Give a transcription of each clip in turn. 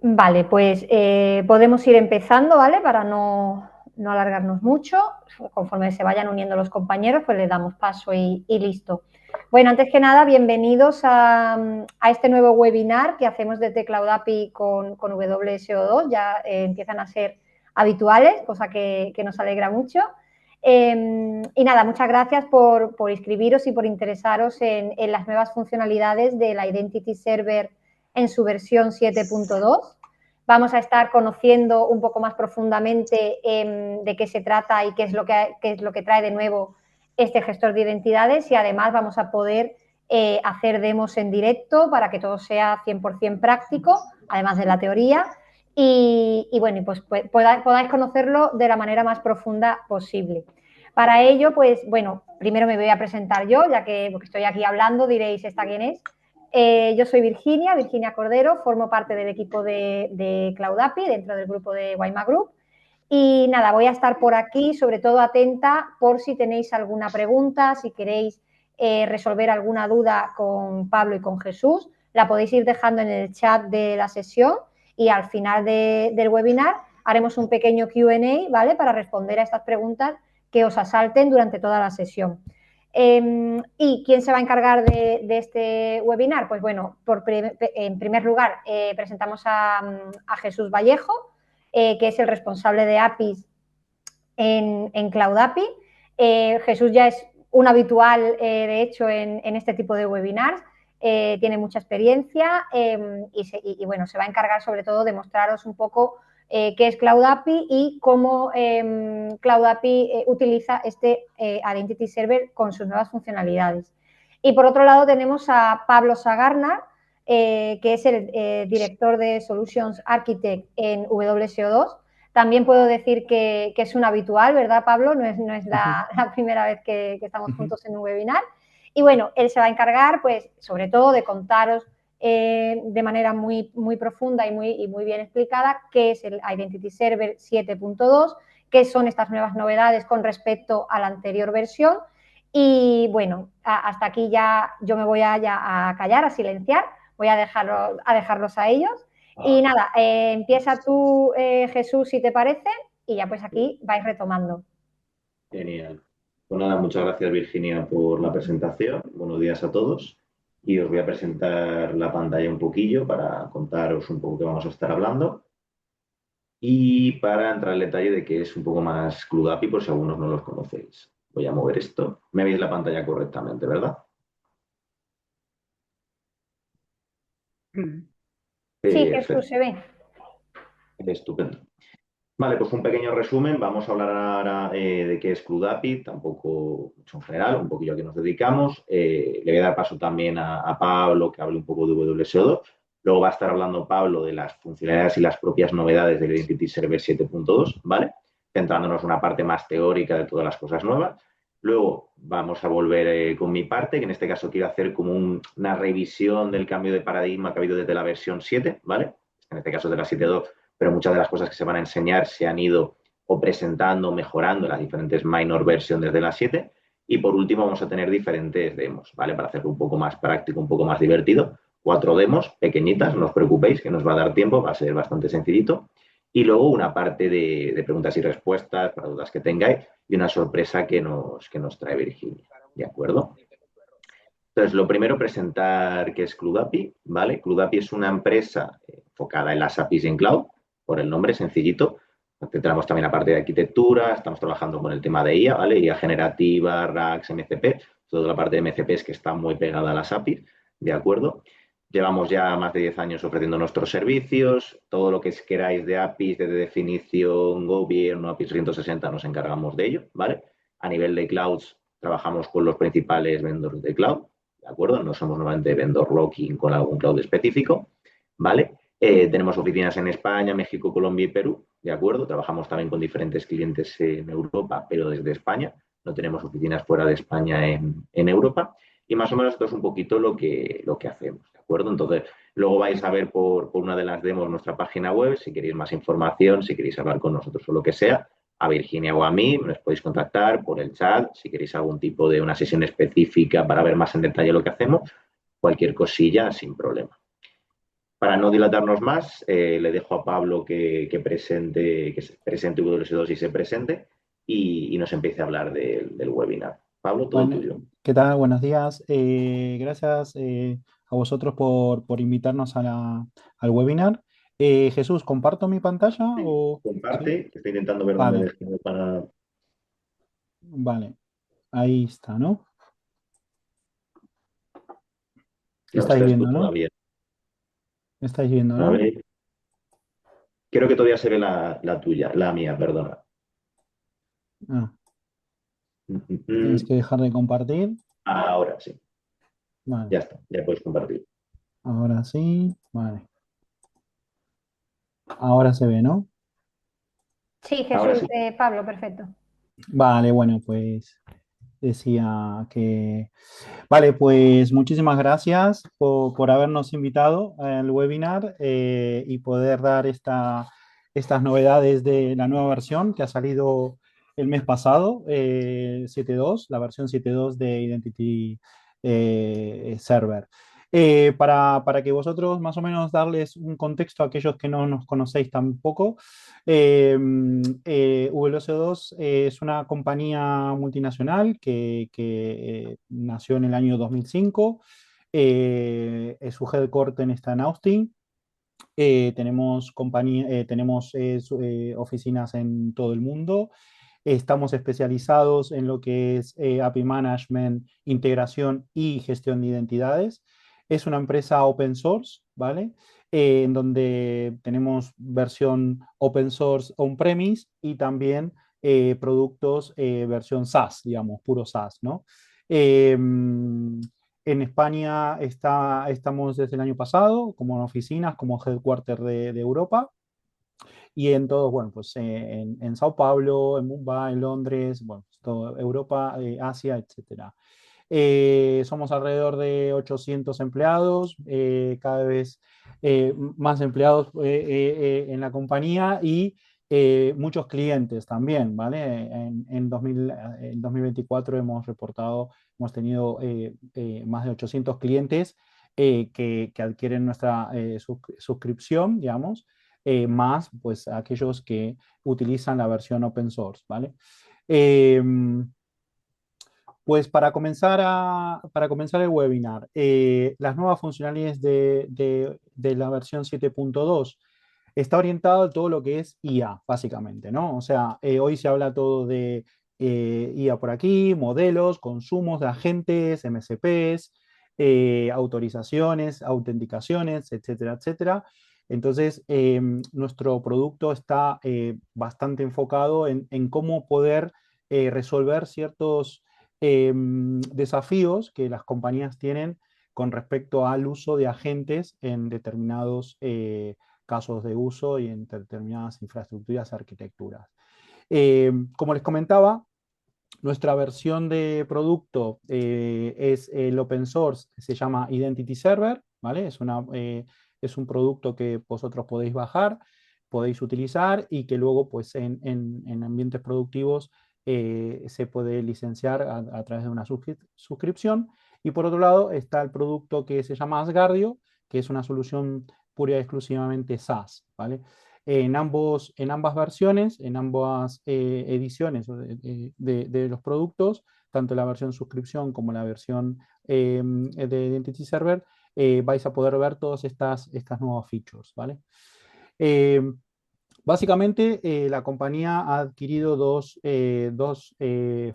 Vale, pues podemos ir empezando, ¿vale? Para no alargarnos mucho. Conforme se vayan uniendo los compañeros, pues le damos paso y listo. Bueno, antes que nada, bienvenidos a este nuevo webinar que hacemos desde Cloud API con WSO2. Ya empiezan a ser habituales, cosa que nos alegra mucho. Y nada, muchas gracias por inscribiros y por interesaros en las nuevas funcionalidades del Identity Server en su versión 7.2. Vamos a estar conociendo un poco más profundamente de qué se trata y qué es lo que trae de nuevo este gestor de identidades, y además vamos a poder hacer demos en directo para que todo sea 100% práctico, además de la teoría, y bueno, pues podáis conocerlo de la manera más profunda posible. Para ello, pues bueno, primero me voy a presentar yo, ya que porque estoy aquí hablando, diréis, ¿esta quién es? Yo soy Virginia Cordero, formo parte del equipo de Cloud API dentro del grupo de Guayma Group. Y nada, voy a estar por aquí, sobre todo atenta por si tenéis alguna pregunta, si queréis resolver alguna duda con Pablo y con Jesús, la podéis ir dejando en el chat de la sesión y al final del webinar haremos un pequeño Q&A, ¿vale? Para responder a estas preguntas que os asalten durante toda la sesión. ¿Y quién se va a encargar de este webinar? Pues bueno, en primer lugar presentamos a Jesús Vallejo, que es el responsable de APIs en Cloud API. Jesús ya es un habitual, de hecho, en este tipo de webinars. Tiene mucha experiencia y bueno, se va a encargar sobre todo de mostraros un poco qué es Cloud API y cómo Cloud API utiliza este Identity Server con sus nuevas funcionalidades. Y por otro lado tenemos a Pablo Sagarna, que es el director de Solutions Architect en WSO2. También puedo decir que es un habitual, ¿verdad, Pablo? No es la primera vez que estamos juntos en un webinar. Y bueno, él se va a encargar, pues, sobre todo de contaros de manera muy, muy profunda y muy bien explicada qué es el Identity Server 7.2, qué son estas nuevas novedades con respecto a la anterior versión. Y bueno, hasta aquí ya yo me voy a callar, a silenciar, voy a dejarlos a ellos. Y nada, empieza tú, Jesús, si te parece, y ya pues aquí vais retomando. Genial. Pues nada, muchas gracias Virginia por la presentación. Buenos días a todos. Y os voy a presentar la pantalla un poquillo para contaros un poco qué vamos a estar hablando. Y para entrar al detalle de que es un poco más Cloud API por si algunos no los conocéis. Voy a mover esto. Me veis la pantalla correctamente, ¿verdad? Sí, Jesús, Perfecto. se ve. Estupendo. Vale, pues un pequeño resumen. Vamos a hablar ahora de qué es Cloud API, tampoco mucho en general, un poquillo a qué nos dedicamos. Le voy a dar paso también a Pablo, que hable un poco de WSO2. Luego va a estar hablando Pablo de las funcionalidades y las propias novedades del Identity Server 7.2, ¿vale? Centrándonos en una parte más teórica de todas las cosas nuevas. Luego vamos a volver con mi parte, que en este caso quiero hacer como una revisión del cambio de paradigma que ha habido desde la versión 7, ¿vale? En este caso de la 7.2, pero muchas de las cosas que se van a enseñar se han ido o presentando, mejorando en las diferentes minor versions desde la 7. Y por último vamos a tener diferentes demos, ¿vale? Para hacerlo un poco más práctico, un poco más divertido. 4 demos pequeñitas, no os preocupéis, que nos va a dar tiempo, va a ser bastante sencillito. Y luego una parte de preguntas y respuestas para dudas que tengáis y una sorpresa que nos trae Virginia, ¿de acuerdo? Entonces, lo primero, presentar qué es Cloud API, ¿vale? Cloud API es una empresa enfocada en las APIs en cloud, por el nombre sencillito. Tenemos también la parte de arquitectura, estamos trabajando con el tema de IA, ¿vale? IA generativa, RAGs, MCP, toda la parte de MCP que está muy pegada a las APIs, ¿de acuerdo? Llevamos ya más de 10 años ofreciendo nuestros servicios, todo lo que queráis de APIs, de definición, gobierno, APIs 360, nos encargamos de ello, ¿vale? A nivel de clouds, trabajamos con los principales vendors de cloud, ¿de acuerdo? No somos normalmente vendor locking con algún cloud específico, ¿vale? Tenemos oficinas en España, México, Colombia y Perú, ¿de acuerdo? Trabajamos también con diferentes clientes en Europa, pero desde España. No tenemos oficinas fuera de España en Europa. Y más o menos esto es un poquito lo que hacemos, ¿de acuerdo? Entonces, luego vais a ver por una de las demos nuestra página web, si queréis más información, si queréis hablar con nosotros o lo que sea, a Virginia o a mí, nos podéis contactar por el chat, si queréis algún tipo de una sesión específica para ver más en detalle lo que hacemos, cualquier cosilla sin problema. Para no dilatarnos más, le dejo a Pablo que se presente W2 y se presente y nos empiece a hablar del webinar. Pablo, todo Bueno, tuyo. ¿qué tal? Buenos días. Gracias a vosotros por invitarnos al webinar. Jesús, ¿comparto mi pantalla Sí. o...? Sí, Comparte, que estoy intentando ver dónde vale, dejé para... vale. Ahí está, ¿no? No Estáis estás tú viendo, ¿no? todavía. Estáis viendo, A ¿no? ver, creo que todavía se ve la tuya, la mía, perdona. Ah, Mm, mm, tenéis mm. que dejar de compartir. Ahora sí, Vale, ya está, ya puedes compartir. ahora sí. Vale. Ahora se ve, ¿no? Sí, Ahora Jesús, sí. Pablo, perfecto. Vale, bueno, pues decía que... Vale, pues muchísimas gracias por habernos invitado al webinar y poder dar estas novedades de la nueva versión que ha salido el mes pasado, 7.2, la versión 7.2 de Identity Server. Para que vosotros más o menos darles un contexto a aquellos que no nos conocéis tampoco, WSO2 es una compañía multinacional que nació en el año 2005. Su headquarter está en Austin. Tenemos oficinas en todo el mundo. Estamos especializados en lo que es API Management, integración y gestión de identidades. Es una empresa open source, ¿vale? En donde tenemos versión open source on-premise y también productos versión SaaS, digamos, puro SaaS, ¿no? En España estamos desde el año pasado como oficinas, como headquarter de Europa y en todo, bueno, pues en Sao Paulo, en Mumbai, en Londres, bueno, pues, todo Europa, Asia, etcétera. Somos alrededor de 800 empleados, cada vez más empleados en la compañía y muchos clientes también, ¿vale? En 2024 hemos reportado, hemos tenido más de 800 clientes que adquieren nuestra suscripción, digamos, más pues aquellos que utilizan la versión open source, ¿vale? Pues para comenzar el webinar, las nuevas funcionalidades de la versión 7.2 está orientado a todo lo que es IA, básicamente, ¿no? O sea, hoy se habla todo de IA por aquí, modelos, consumos de agentes, MCPs, autorizaciones, autenticaciones, etcétera, etcétera. Entonces, nuestro producto está bastante enfocado en cómo poder resolver ciertos desafíos que las compañías tienen con respecto al uso de agentes en determinados casos de uso y en determinadas infraestructuras, arquitecturas. Como les comentaba, nuestra versión de producto es el open source, se llama Identity Server, ¿vale? Es un producto que vosotros podéis bajar, podéis utilizar y que luego pues en ambientes productivos se puede licenciar a través de una suscripción. Y por otro lado está el producto que se llama Asgardio, que es una solución pura y exclusivamente SaaS, ¿vale? En ambas versiones, en ambas ediciones de los productos, tanto la versión suscripción como la versión de Identity Server, vais a poder ver todas estas nuevas features, ¿vale? Eh, Básicamente, la compañía ha adquirido dos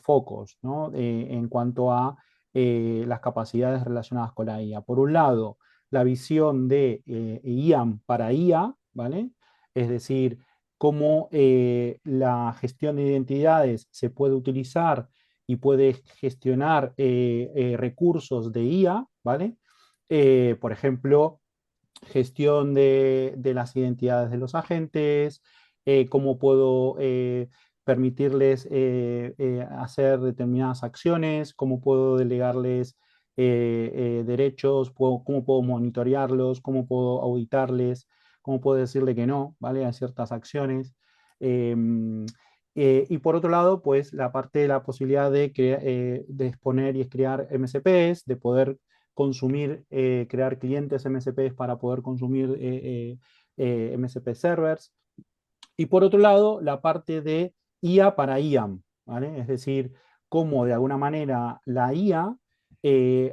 focos, ¿no? En cuanto a las capacidades relacionadas con la IA. Por un lado, la visión de IAM para IA, ¿vale? Es decir, cómo la gestión de identidades se puede utilizar y puede gestionar recursos de IA, ¿vale? Por ejemplo, gestión de las identidades de los agentes, cómo puedo permitirles hacer determinadas acciones, cómo puedo delegarles derechos, cómo puedo monitorearlos, cómo puedo auditarles, cómo puedo decirle que no, ¿vale? A ciertas acciones. Y por otro lado, pues la parte de la posibilidad de exponer y crear MCPs, de poder consumir, crear clientes MSPs para poder consumir MSP servers. Y por otro lado, la parte de IA para IAM, ¿vale? Es decir, cómo de alguna manera la IA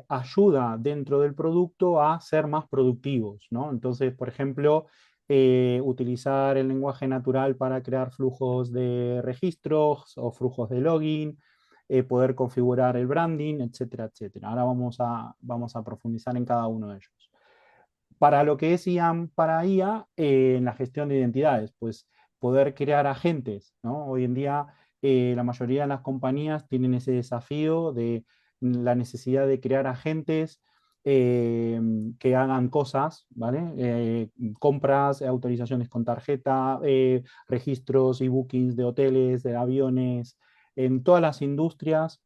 ayuda dentro del producto a ser más productivos, ¿no? Entonces, por ejemplo, utilizar el lenguaje natural para crear flujos de registros o flujos de login, poder configurar el branding, etcétera, etcétera. Ahora vamos a profundizar en cada uno de ellos. Para lo que es IAM para IA, en la gestión de identidades, pues poder crear agentes, ¿no? Hoy en día la mayoría de las compañías tienen ese desafío de la necesidad de crear agentes que hagan cosas, ¿vale? Compras, autorizaciones con tarjeta, registros y bookings de hoteles, de aviones, en todas las industrias,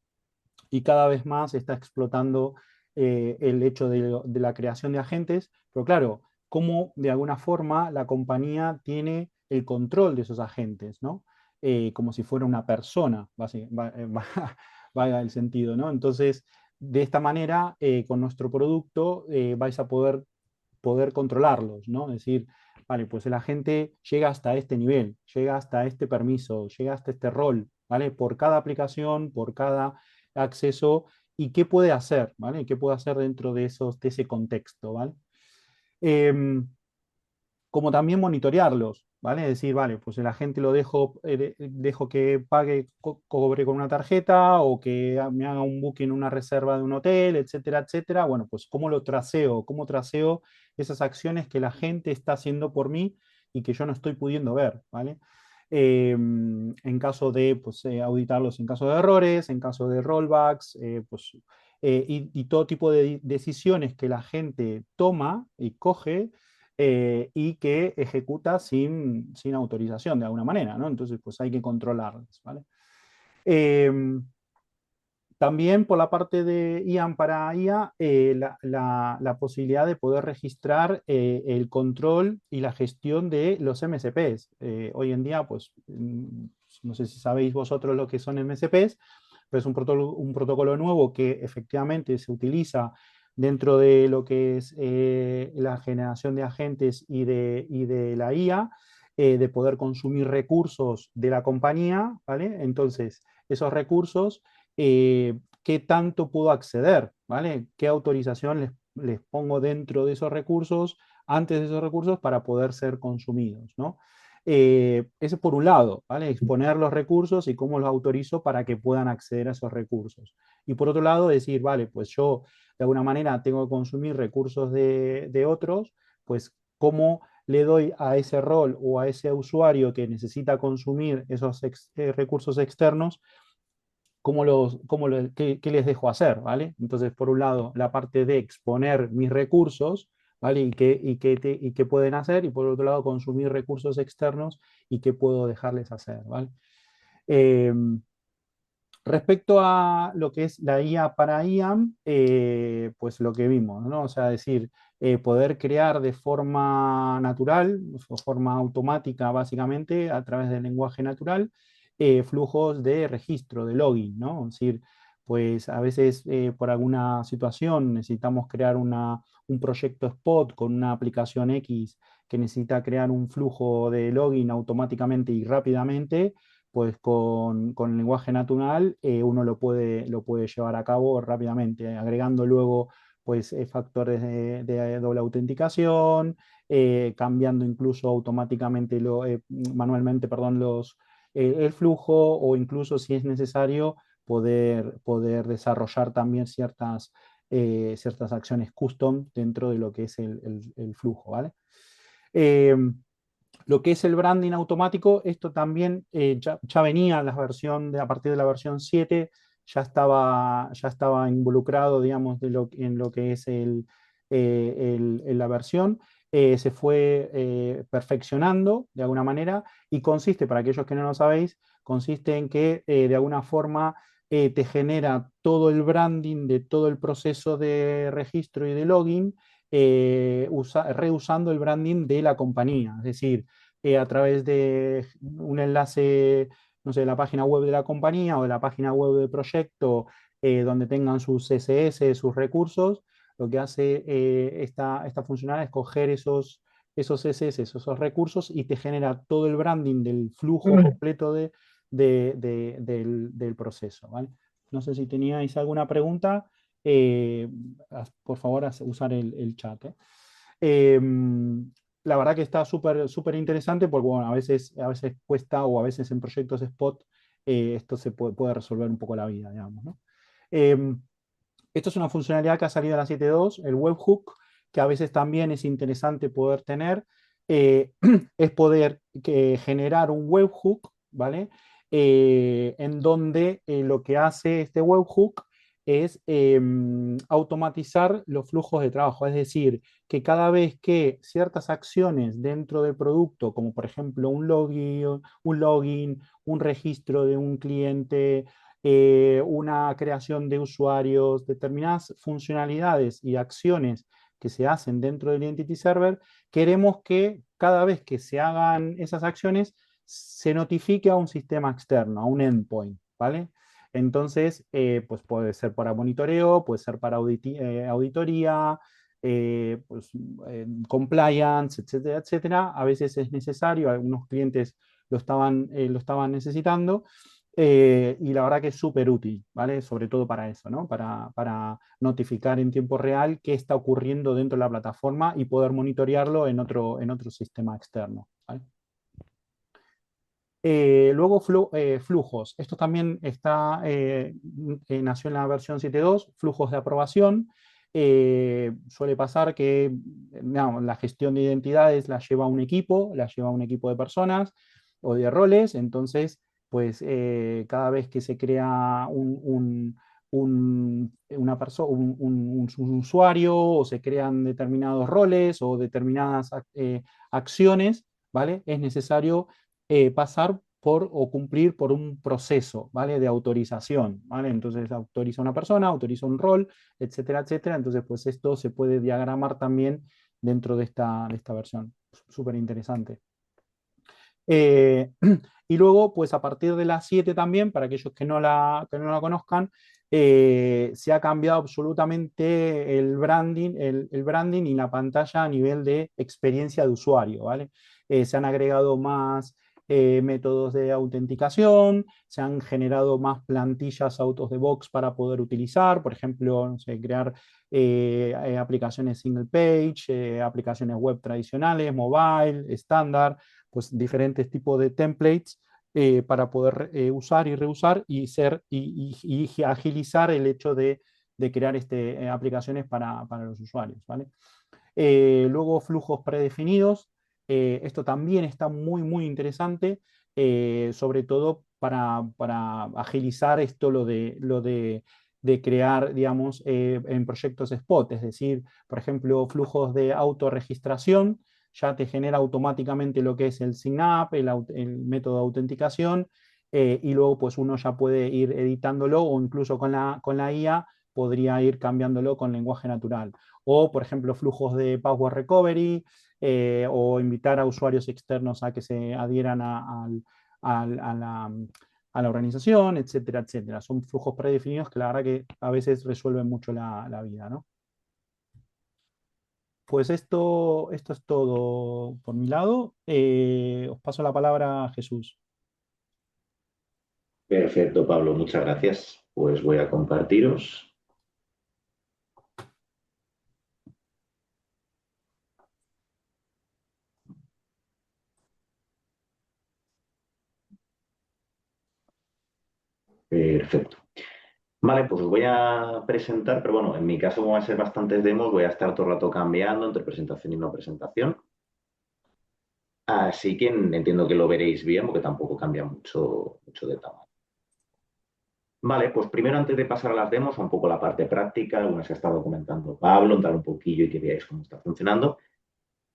y cada vez más se está explotando el hecho de la creación de agentes, pero claro, cómo de alguna forma la compañía tiene el control de esos agentes, ¿no? Como si fuera una persona, valga el sentido, ¿no? Entonces, de esta manera, con nuestro producto vais a poder controlarlos, ¿no? Es decir, vale, pues el agente llega hasta este nivel, llega hasta este permiso, llega hasta este rol, ¿vale? Por cada aplicación, por cada acceso, y qué puede hacer, ¿vale? ¿Qué puede hacer dentro de ese contexto, ¿vale? Como también monitorearlos, ¿vale? Es decir, vale, pues el agente lo dejo que pague, cobre con una tarjeta, o que me haga un booking, una reserva de un hotel, etcétera, etcétera. Bueno, pues cómo lo traceo, cómo traceo esas acciones que la gente está haciendo por mí y que yo no estoy pudiendo ver, ¿vale? En caso de pues, auditarlos en caso de errores, en caso de rollbacks, pues, y todo tipo de decisiones que la gente toma y coge y que ejecuta sin autorización de alguna manera, ¿no? Entonces, pues hay que controlarlas, ¿vale? También por la parte de IAM para IA, la posibilidad de poder registrar el control y la gestión de los MSPs. Hoy en día, pues, no sé si sabéis vosotros lo que son MSPs, pero es un protocolo nuevo que efectivamente se utiliza dentro de lo que es la generación de agentes y de la IA, de poder consumir recursos de la compañía, ¿vale? Entonces, esos recursos, qué tanto puedo acceder, ¿vale? ¿Qué autorización les pongo dentro de esos recursos, antes de esos recursos, para poder ser consumidos, ¿no? Eso por un lado, ¿vale? Exponer los recursos y cómo los autorizo para que puedan acceder a esos recursos. Y por otro lado, decir, vale, pues yo de alguna manera tengo que consumir recursos de otros, pues cómo le doy a ese rol o a ese usuario que necesita consumir esos recursos externos, qué les dejo hacer, ¿vale? Entonces, por un lado, la parte de exponer mis recursos, ¿vale? Y qué pueden hacer, y por otro lado, consumir recursos externos y qué puedo dejarles hacer, ¿vale? Eh, Respecto a lo que es la IA para IAM, pues lo que vimos, ¿no? O sea, decir, poder crear de forma natural, o forma automática básicamente, a través del lenguaje natural, flujos de registro, de login, ¿no? Es decir, pues a veces por alguna situación necesitamos crear un proyecto spot con una aplicación X que necesita crear un flujo de login automáticamente y rápidamente, pues con el lenguaje natural uno lo puede llevar a cabo rápidamente, agregando luego pues, factores de doble autenticación, cambiando incluso automáticamente, manualmente, perdón, el flujo, o incluso si es necesario poder desarrollar también ciertas acciones custom dentro de lo que es el flujo, ¿vale? Lo que es el branding automático, esto también ya venía a partir de la versión 7, ya estaba involucrado, digamos, en lo que es la versión. Se fue perfeccionando de alguna manera, y consiste, para aquellos que no lo sabéis, consiste en que de alguna forma te genera todo el branding de todo el proceso de registro y de login, reusando el branding de la compañía. Es decir, a través de un enlace, no sé, de la página web de la compañía o de la página web del proyecto, donde tengan sus CSS, sus recursos, lo que hace esta funcionalidad es coger esos CSS, esos recursos, y te genera todo el branding del flujo completo del proceso, ¿vale? No sé si teníais alguna pregunta, por favor, usar el chat. La verdad que está súper interesante porque, bueno, a veces cuesta, o a veces en proyectos spot esto se puede resolver un poco la vida, digamos, ¿no? Esto es una funcionalidad que ha salido en la 7.2, el webhook, que a veces también es interesante poder tener, es poder generar un webhook, ¿vale? En donde lo que hace este webhook es automatizar los flujos de trabajo, es decir, que cada vez que ciertas acciones dentro del producto, como por ejemplo un login, un registro de un cliente, una creación de usuarios, determinadas funcionalidades y acciones que se hacen dentro del Identity Server, queremos que cada vez que se hagan esas acciones se notifique a un sistema externo, a un endpoint, ¿vale? Entonces, pues puede ser para monitoreo, puede ser para auditoría, pues, compliance, etcétera, etcétera. A veces es necesario, algunos clientes lo estaban necesitando, y la verdad que es súper útil, ¿vale? Sobre todo para eso, ¿no? Para notificar en tiempo real qué está ocurriendo dentro de la plataforma y poder monitorearlo en otro sistema externo, ¿vale? Luego flujos. Esto también nació en la versión 7.2, flujos de aprobación. Suele pasar que no, la gestión de identidades la lleva un equipo de personas o de roles. Entonces, pues cada vez que se crea un usuario, o se crean determinados roles o determinadas acciones, ¿vale? Es necesario pasar por o cumplir por un proceso, ¿vale? De autorización, ¿vale? Entonces autoriza una persona, autoriza un rol, etcétera, etcétera. Entonces, pues esto se puede diagramar también dentro de esta versión. Súper interesante. Y luego, pues a partir de la 7 también, para aquellos que no la conozcan, se ha cambiado absolutamente el branding y la pantalla a nivel de experiencia de usuario, ¿vale? Se han agregado más métodos de autenticación, se han generado más plantillas out of the box para poder utilizar, por ejemplo, no sé, crear aplicaciones single page, aplicaciones web tradicionales, mobile, estándar, pues diferentes tipos de templates para poder usar y reusar y agilizar el hecho de crear aplicaciones para los usuarios, ¿vale? Luego flujos predefinidos. Esto también está muy interesante, sobre todo para agilizar esto, lo de crear, digamos, en proyectos spot, es decir, por ejemplo, flujos de autorregistración. Ya te genera automáticamente lo que es el sign up, el método de autenticación, y luego pues uno ya puede ir editándolo, o incluso con la IA podría ir cambiándolo con lenguaje natural. O, por ejemplo, flujos de password recovery, o invitar a usuarios externos a que se adhieran a la organización, etcétera, etcétera. Son flujos predefinidos que la verdad que a veces resuelven mucho la vida, ¿no? Pues esto es todo por mi lado. Os paso la palabra a Jesús. Perfecto, Pablo, muchas gracias. Pues voy a compartiros. Perfecto. Vale, pues os voy a presentar, pero bueno, en mi caso, como van a ser bastantes demos, voy a estar todo el rato cambiando entre presentación y no presentación. Así que entiendo que lo veréis bien, porque tampoco cambia mucho de tamaño. Vale, pues primero, antes de pasar a las demos, un poco la parte práctica, algunas que ha estado comentando Pablo, entrar un poquillo y que veáis cómo está funcionando.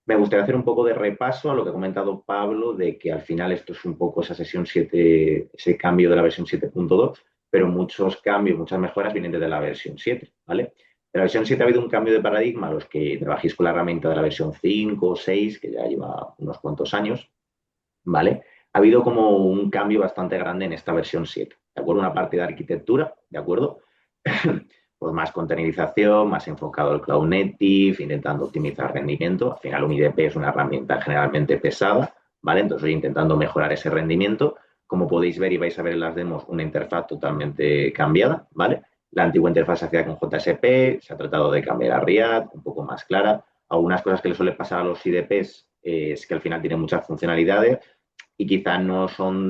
Me gustaría hacer un poco de repaso a lo que ha comentado Pablo, de que al final esto es un poco esa sesión 7, ese cambio de la versión 7.2, pero muchos cambios, muchas mejoras vienen desde la versión 7, ¿vale? De la versión 7 ha habido un cambio de paradigma, los que trabajéis con la herramienta de la versión 5 o 6, que ya lleva unos cuantos años, ¿vale? Ha habido como un cambio bastante grande en esta versión 7, ¿de acuerdo? Una parte de arquitectura, ¿de acuerdo? pues más containerización, más enfocado al Cloud Native, intentando optimizar rendimiento. Al final un IDP es una herramienta generalmente pesada, ¿vale? Entonces intentando mejorar ese rendimiento. Como podéis ver y vais a ver en las demos, una interfaz totalmente cambiada, ¿vale? La antigua interfaz se hacía con JSP, se ha tratado de cambiar a Riad, un poco más clara. Algunas cosas que le suele pasar a los IDPs es que al final tienen muchas funcionalidades y quizá no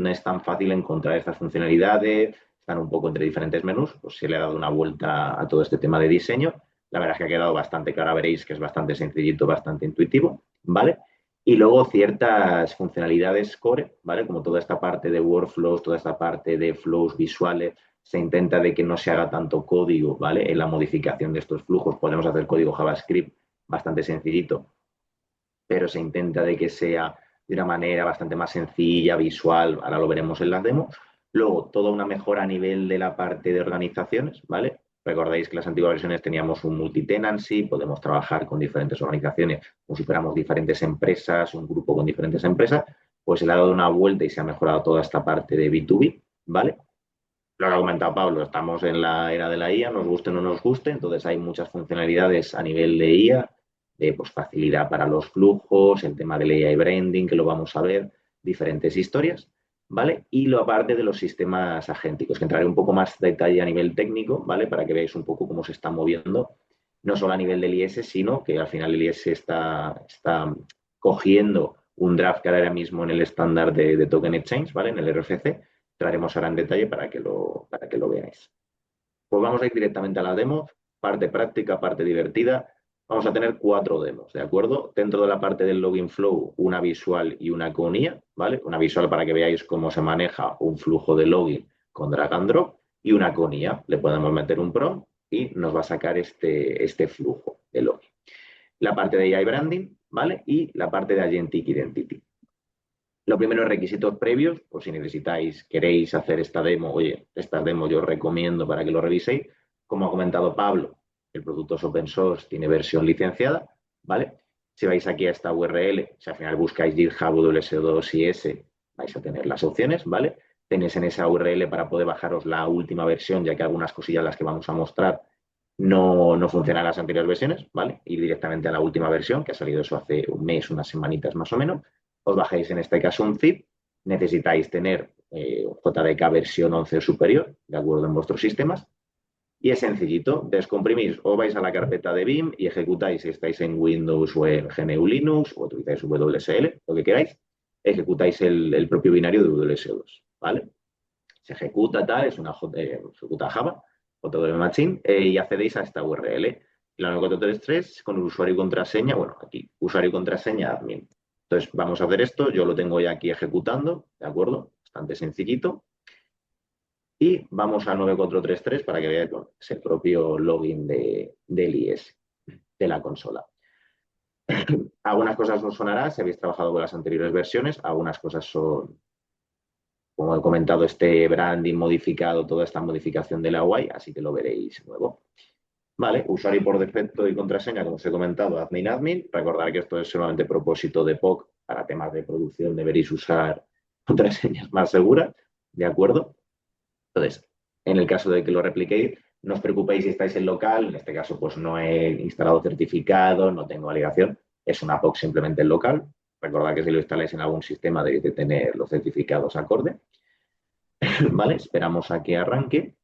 es tan fácil encontrar estas funcionalidades, están un poco entre diferentes menús, pues se le ha dado una vuelta a todo este tema de diseño. La verdad es que ha quedado bastante claro, veréis que es bastante sencillito, bastante intuitivo, ¿vale? Y luego ciertas funcionalidades core, ¿vale? Como toda esta parte de workflows, toda esta parte de flows visuales, se intenta de que no se haga tanto código, ¿vale? En la modificación de estos flujos podemos hacer código JavaScript bastante sencillito, pero se intenta de que sea de una manera bastante más sencilla, visual, ahora lo veremos en las demos. Luego, toda una mejora a nivel de la parte de organizaciones, ¿vale? Recordáis que las antiguas versiones teníamos un multi-tenancy, podemos trabajar con diferentes organizaciones, como si fuéramos diferentes empresas, un grupo con diferentes empresas, pues se le ha dado una vuelta y se ha mejorado toda esta parte de B2B, ¿vale? Lo que ha comentado Pablo, estamos en la era de la IA, nos guste o no nos guste, entonces hay muchas funcionalidades a nivel de IA, de pues, facilidad para los flujos, el tema del AI branding, que lo vamos a ver, diferentes historias, ¿vale? Y lo aparte de los sistemas agénticos, que entraré un poco más de detalle a nivel técnico, ¿vale? Para que veáis un poco cómo se está moviendo, no solo a nivel del IS, sino que al final el IS está cogiendo un draft que ahora mismo en el estándar de Token Exchange, ¿vale? En el RFC, traeremos ahora en detalle para que lo veáis. Pues vamos a ir directamente a la demo, parte práctica, parte divertida. Vamos a tener 4 demos, ¿de acuerdo? Dentro de la parte del login flow, una visual y una con IA, ¿vale? Una visual para que veáis cómo se maneja un flujo de login con drag and drop y una con IA. Le podemos meter un prompt y nos va a sacar este flujo de login. La parte de AI branding, ¿vale? Y la parte de agentic identity. Lo primero, requisitos previos, pues si necesitáis, queréis hacer esta demo, oye, esta demo yo os recomiendo para que lo reviséis. Como ha comentado Pablo, el producto es open source, tiene versión licenciada, ¿vale? Si vais aquí a esta URL, si al final buscáis GitHub, WSO2 y S, vais a tener las opciones, ¿vale? Tenéis en esa URL para poder bajaros la última versión, ya que algunas cosillas las que vamos a mostrar no funcionan en las anteriores versiones, ¿vale? Ir directamente a la última versión, que ha salido eso hace un mes, unas semanitas más o menos. Os bajáis en este caso un zip, necesitáis tener JDK versión 11 o superior, de acuerdo en vuestros sistemas, y es sencillito, descomprimís o vais a la carpeta de Vim y ejecutáis si estáis en Windows o en GNU Linux o utilizáis WSL, lo que queráis, ejecutáis el propio binario de WSO2, ¿vale? Se ejecuta tal, es una ejecuta Java, JW Machine, y accedéis a esta URL. La 9433 con el usuario y contraseña, bueno, aquí, usuario y contraseña admin. Entonces, vamos a hacer esto, yo lo tengo ya aquí ejecutando, ¿de acuerdo? Bastante sencillito. Y vamos a 9433 para que veáis, bueno, es el propio login del IS, de la consola. Algunas cosas os sonarán si habéis trabajado con las anteriores versiones, algunas cosas son, como he comentado, este branding modificado, toda esta modificación de la UI, así que lo veréis nuevo. Vale, usuario por defecto y contraseña, como os he comentado, admin. Recordad que esto es solamente propósito de POC, para temas de producción deberéis usar contraseñas más seguras, ¿de acuerdo? Entonces, en el caso de que lo repliquéis, no os preocupéis si estáis en local, en este caso pues no he instalado certificado, no tengo validación, es una POC simplemente en local. Recordad que si lo instaláis en algún sistema debéis de tener los certificados acorde. Vale, esperamos a que arranque.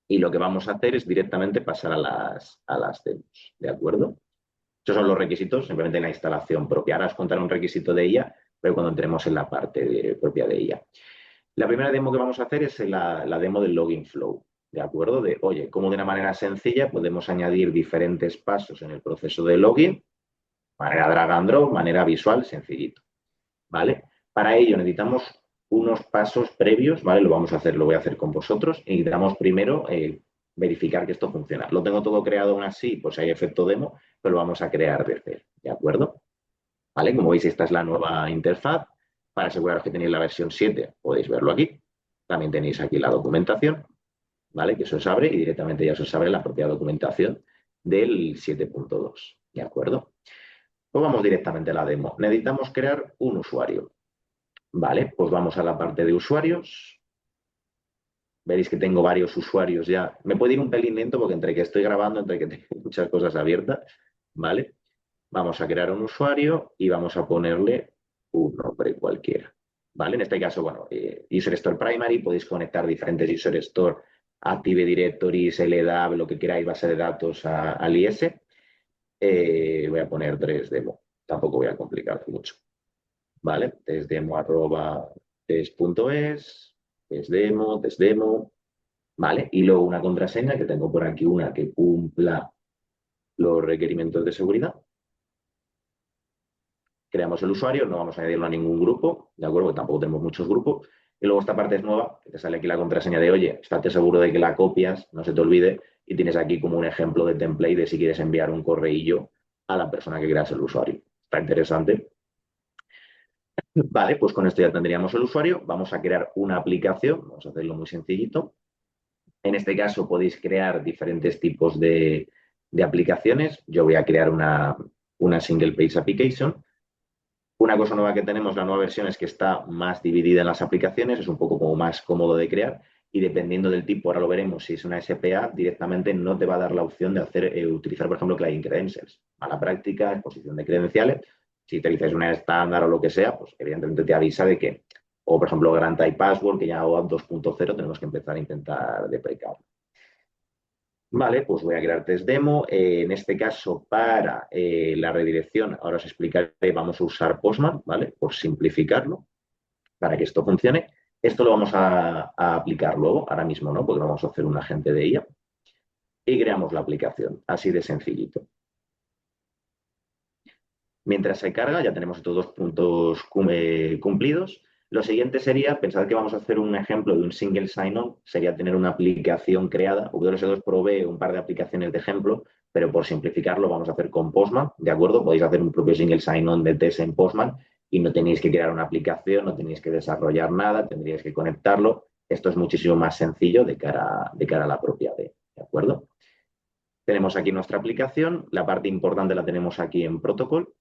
Y lo que vamos a hacer es directamente pasar a las demos, ¿de acuerdo? Esos son los requisitos, simplemente en la instalación propia. Ahora os contaré un requisito de IA, pero cuando entremos en la parte propia de IA. La primera demo que vamos a hacer es la demo del login flow, ¿de acuerdo? De, oye, cómo de una manera sencilla podemos añadir diferentes pasos en el proceso de login, manera drag and drop, manera visual, sencillito, ¿vale? Para ello necesitamos unos pasos previos, ¿vale? Lo voy a hacer con vosotros. Y necesitamos primero verificar que esto funciona. Lo tengo todo creado aún así, pues hay efecto demo, pero lo vamos a crear de cero, ¿de acuerdo? ¿Vale? Como veis, esta es la nueva interfaz. Para aseguraros que tenéis la versión 7, podéis verlo aquí. También tenéis aquí la documentación, ¿vale? Que se os abre y directamente ya se os abre la propia documentación del 7.2, ¿de acuerdo? Pues vamos directamente a la demo. Necesitamos crear un usuario. Vale, pues vamos a la parte de usuarios. veréis que tengo varios usuarios ya. Me puede ir un pelín lento porque entre que estoy grabando, entre que tengo muchas cosas abiertas, ¿vale? Vamos a crear un usuario y vamos a ponerle un nombre cualquiera, ¿vale? En este caso, bueno, User Store Primary, podéis conectar diferentes User Store, Active Directories, LDAP, lo que queráis, base de datos al IS. Voy a poner 3demo, tampoco voy a complicar mucho, ¿vale? testdemo@test.es, testdemo, ¿vale? Y luego una contraseña, que tengo por aquí una que cumpla los requerimientos de seguridad. Creamos el usuario, no vamos a añadirlo a ningún grupo, ¿de acuerdo? Porque tampoco tenemos muchos grupos. Y luego esta parte es nueva, que te sale aquí la contraseña de, oye, estate seguro de que la copias, no se te olvide, y tienes aquí como un ejemplo de template de si quieres enviar un correillo a la persona que creas el usuario. Está interesante. Vale, pues con esto ya tendríamos el usuario. Vamos a crear una aplicación, vamos a hacerlo muy sencillito. En este caso podéis crear diferentes tipos de aplicaciones. Yo voy a crear una single page application. Una cosa nueva que tenemos, la nueva versión, es que está más dividida en las aplicaciones, es un poco como más cómodo de crear y dependiendo del tipo, ahora lo veremos, si es una SPA, directamente no te va a dar la opción de utilizar, por ejemplo, Client Credentials. Mala práctica, exposición de credenciales. Si utilizáis una estándar o lo que sea, pues evidentemente te avisa de que, o por ejemplo, Grant Type Password, que ya OAuth 2.0 tenemos que empezar a intentar deprecar. Vale, pues voy a crear test demo. En este caso, para la redirección, ahora os explicaré, vamos a usar Postman, ¿vale? Por simplificarlo, para que esto funcione. Esto lo vamos a aplicar luego, ahora mismo no, porque vamos a hacer un agente de ella. Y creamos la aplicación, así de sencillito. Mientras se carga, ya tenemos estos dos puntos cumplidos. Lo siguiente sería, pensad que vamos a hacer un ejemplo de un single sign-on, sería tener una aplicación creada. W2 provee un par de aplicaciones de ejemplo, pero por simplificarlo vamos a hacer con Postman, ¿de acuerdo? Podéis hacer un propio single sign-on de test en Postman y no tenéis que crear una aplicación, no tenéis que desarrollar nada, tendríais que conectarlo. Esto es muchísimo más sencillo de cara a la propia ¿de acuerdo? Tenemos aquí nuestra aplicación, la parte importante la tenemos aquí en protocol.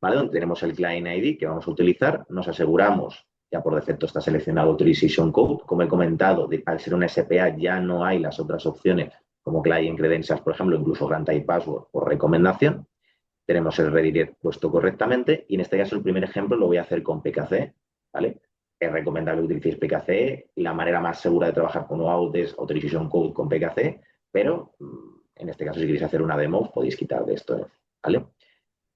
¿Vale? Donde tenemos el Client ID que vamos a utilizar, nos aseguramos, ya por defecto está seleccionado Authorization Code, como he comentado, al ser una SPA ya no hay las otras opciones como Client Credentials, por ejemplo, incluso Grant Type Password por recomendación. Tenemos el redirect puesto correctamente y en este caso el primer ejemplo lo voy a hacer con PKC, ¿vale? Es recomendable que utilicéis PKC, la manera más segura de trabajar con OAuth es Authorization Code con PKC, pero en este caso si queréis hacer una demo podéis quitar de esto, ¿vale?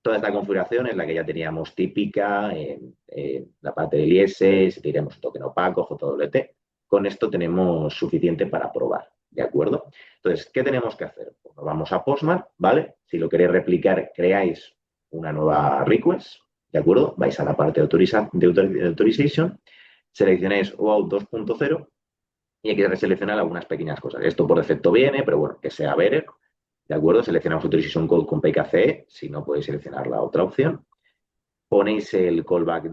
Toda esta configuración es la que ya teníamos típica en la parte del IS, si queremos un token opaco, JWT. Con esto tenemos suficiente para probar, ¿de acuerdo? Entonces, ¿qué tenemos que hacer? Pues nos vamos a Postman, ¿vale? Si lo queréis replicar, creáis una nueva request, ¿de acuerdo? Vais a la parte de Authorization, seleccionáis OAuth 2.0 y hay que reseleccionar algunas pequeñas cosas. Esto por defecto viene, pero bueno, que sea better. ¿De acuerdo? Seleccionamos Authorization Code con PKCE, si no podéis seleccionar la otra opción. Ponéis el callback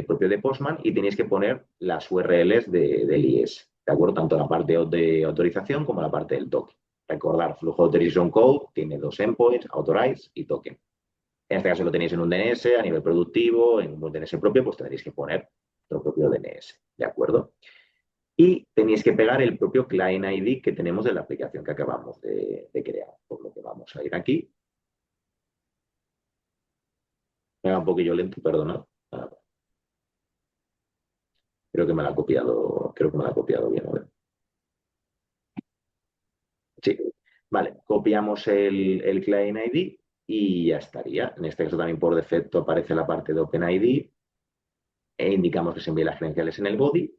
propio de Postman y tenéis que poner las URLs del IS, ¿de acuerdo? Tanto la parte de autorización como la parte del token. Recordar, flujo de Authorization Code tiene dos endpoints, Authorize y Token. En este caso lo tenéis en un DNS a nivel productivo, en un DNS propio, pues tendréis que poner vuestro propio DNS, ¿de acuerdo? Y tenéis que pegar el propio Client ID que tenemos de la aplicación que acabamos de crear. Por lo que vamos a ir aquí. Me va un poquillo lento, perdona. Creo que me la ha copiado bien. A ver. Sí. Vale, copiamos el Client ID y ya estaría. En este caso también por defecto aparece la parte de OpenID e indicamos que se envíen las credenciales en el body.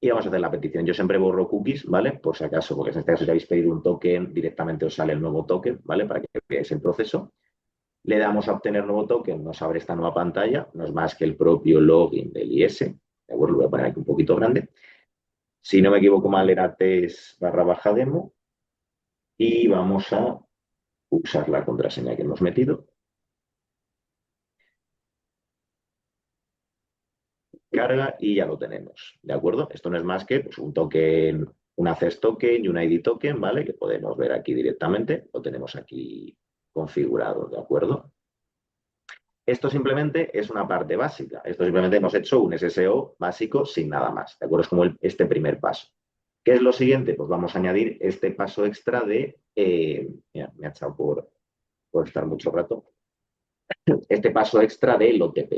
Y vamos a hacer la petición. Yo siempre borro cookies, ¿vale? Por si acaso, porque en este caso si habéis pedido un token, directamente os sale el nuevo token, ¿vale? Para que veáis el proceso. Le damos a obtener nuevo token, nos abre esta nueva pantalla, no es más que el propio login del IS. De acuerdo, lo voy a poner aquí un poquito grande. Si no me equivoco mal, era test/demo. Y vamos a usar la contraseña que hemos metido. Carga y ya lo tenemos, ¿de acuerdo? Esto no es más que pues, un token, un access token y un ID token, ¿vale? Que podemos ver aquí directamente, lo tenemos aquí configurado, ¿de acuerdo? Esto simplemente es una parte básica. Esto simplemente hemos hecho un SSO básico sin nada más. ¿De acuerdo? Es como este primer paso. ¿Qué es lo siguiente? Pues vamos a añadir este paso extra de... mira, me ha echado por estar mucho rato. Este paso extra del OTP.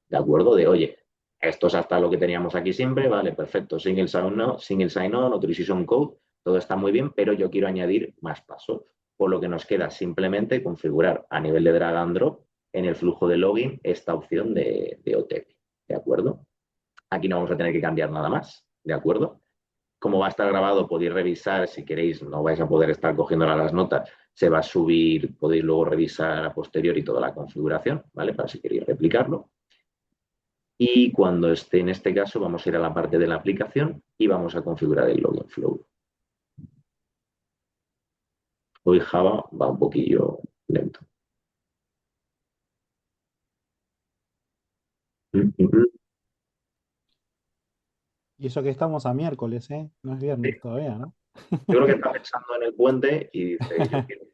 ¿De acuerdo? De, oye, esto es hasta lo que teníamos aquí siempre, vale, perfecto. Single sign-on, authorization code, todo está muy bien, pero yo quiero añadir más pasos. Por lo que nos queda simplemente configurar a nivel de drag and drop en el flujo de login esta opción de OTP. ¿De acuerdo? Aquí no vamos a tener que cambiar nada más. ¿De acuerdo? Como va a estar grabado, podéis revisar, si queréis, no vais a poder estar cogiendo las notas, se va a subir, podéis luego revisar a posteriori toda la configuración, ¿vale? Para si queréis replicarlo. Y cuando esté en este caso, vamos a ir a la parte de la aplicación y vamos a configurar el login flow. Hoy Java va un poquillo lento. Y eso que estamos a miércoles, ¿eh? No es viernes todavía, ¿no? Yo creo que está pensando en el puente y dice, yo quiero.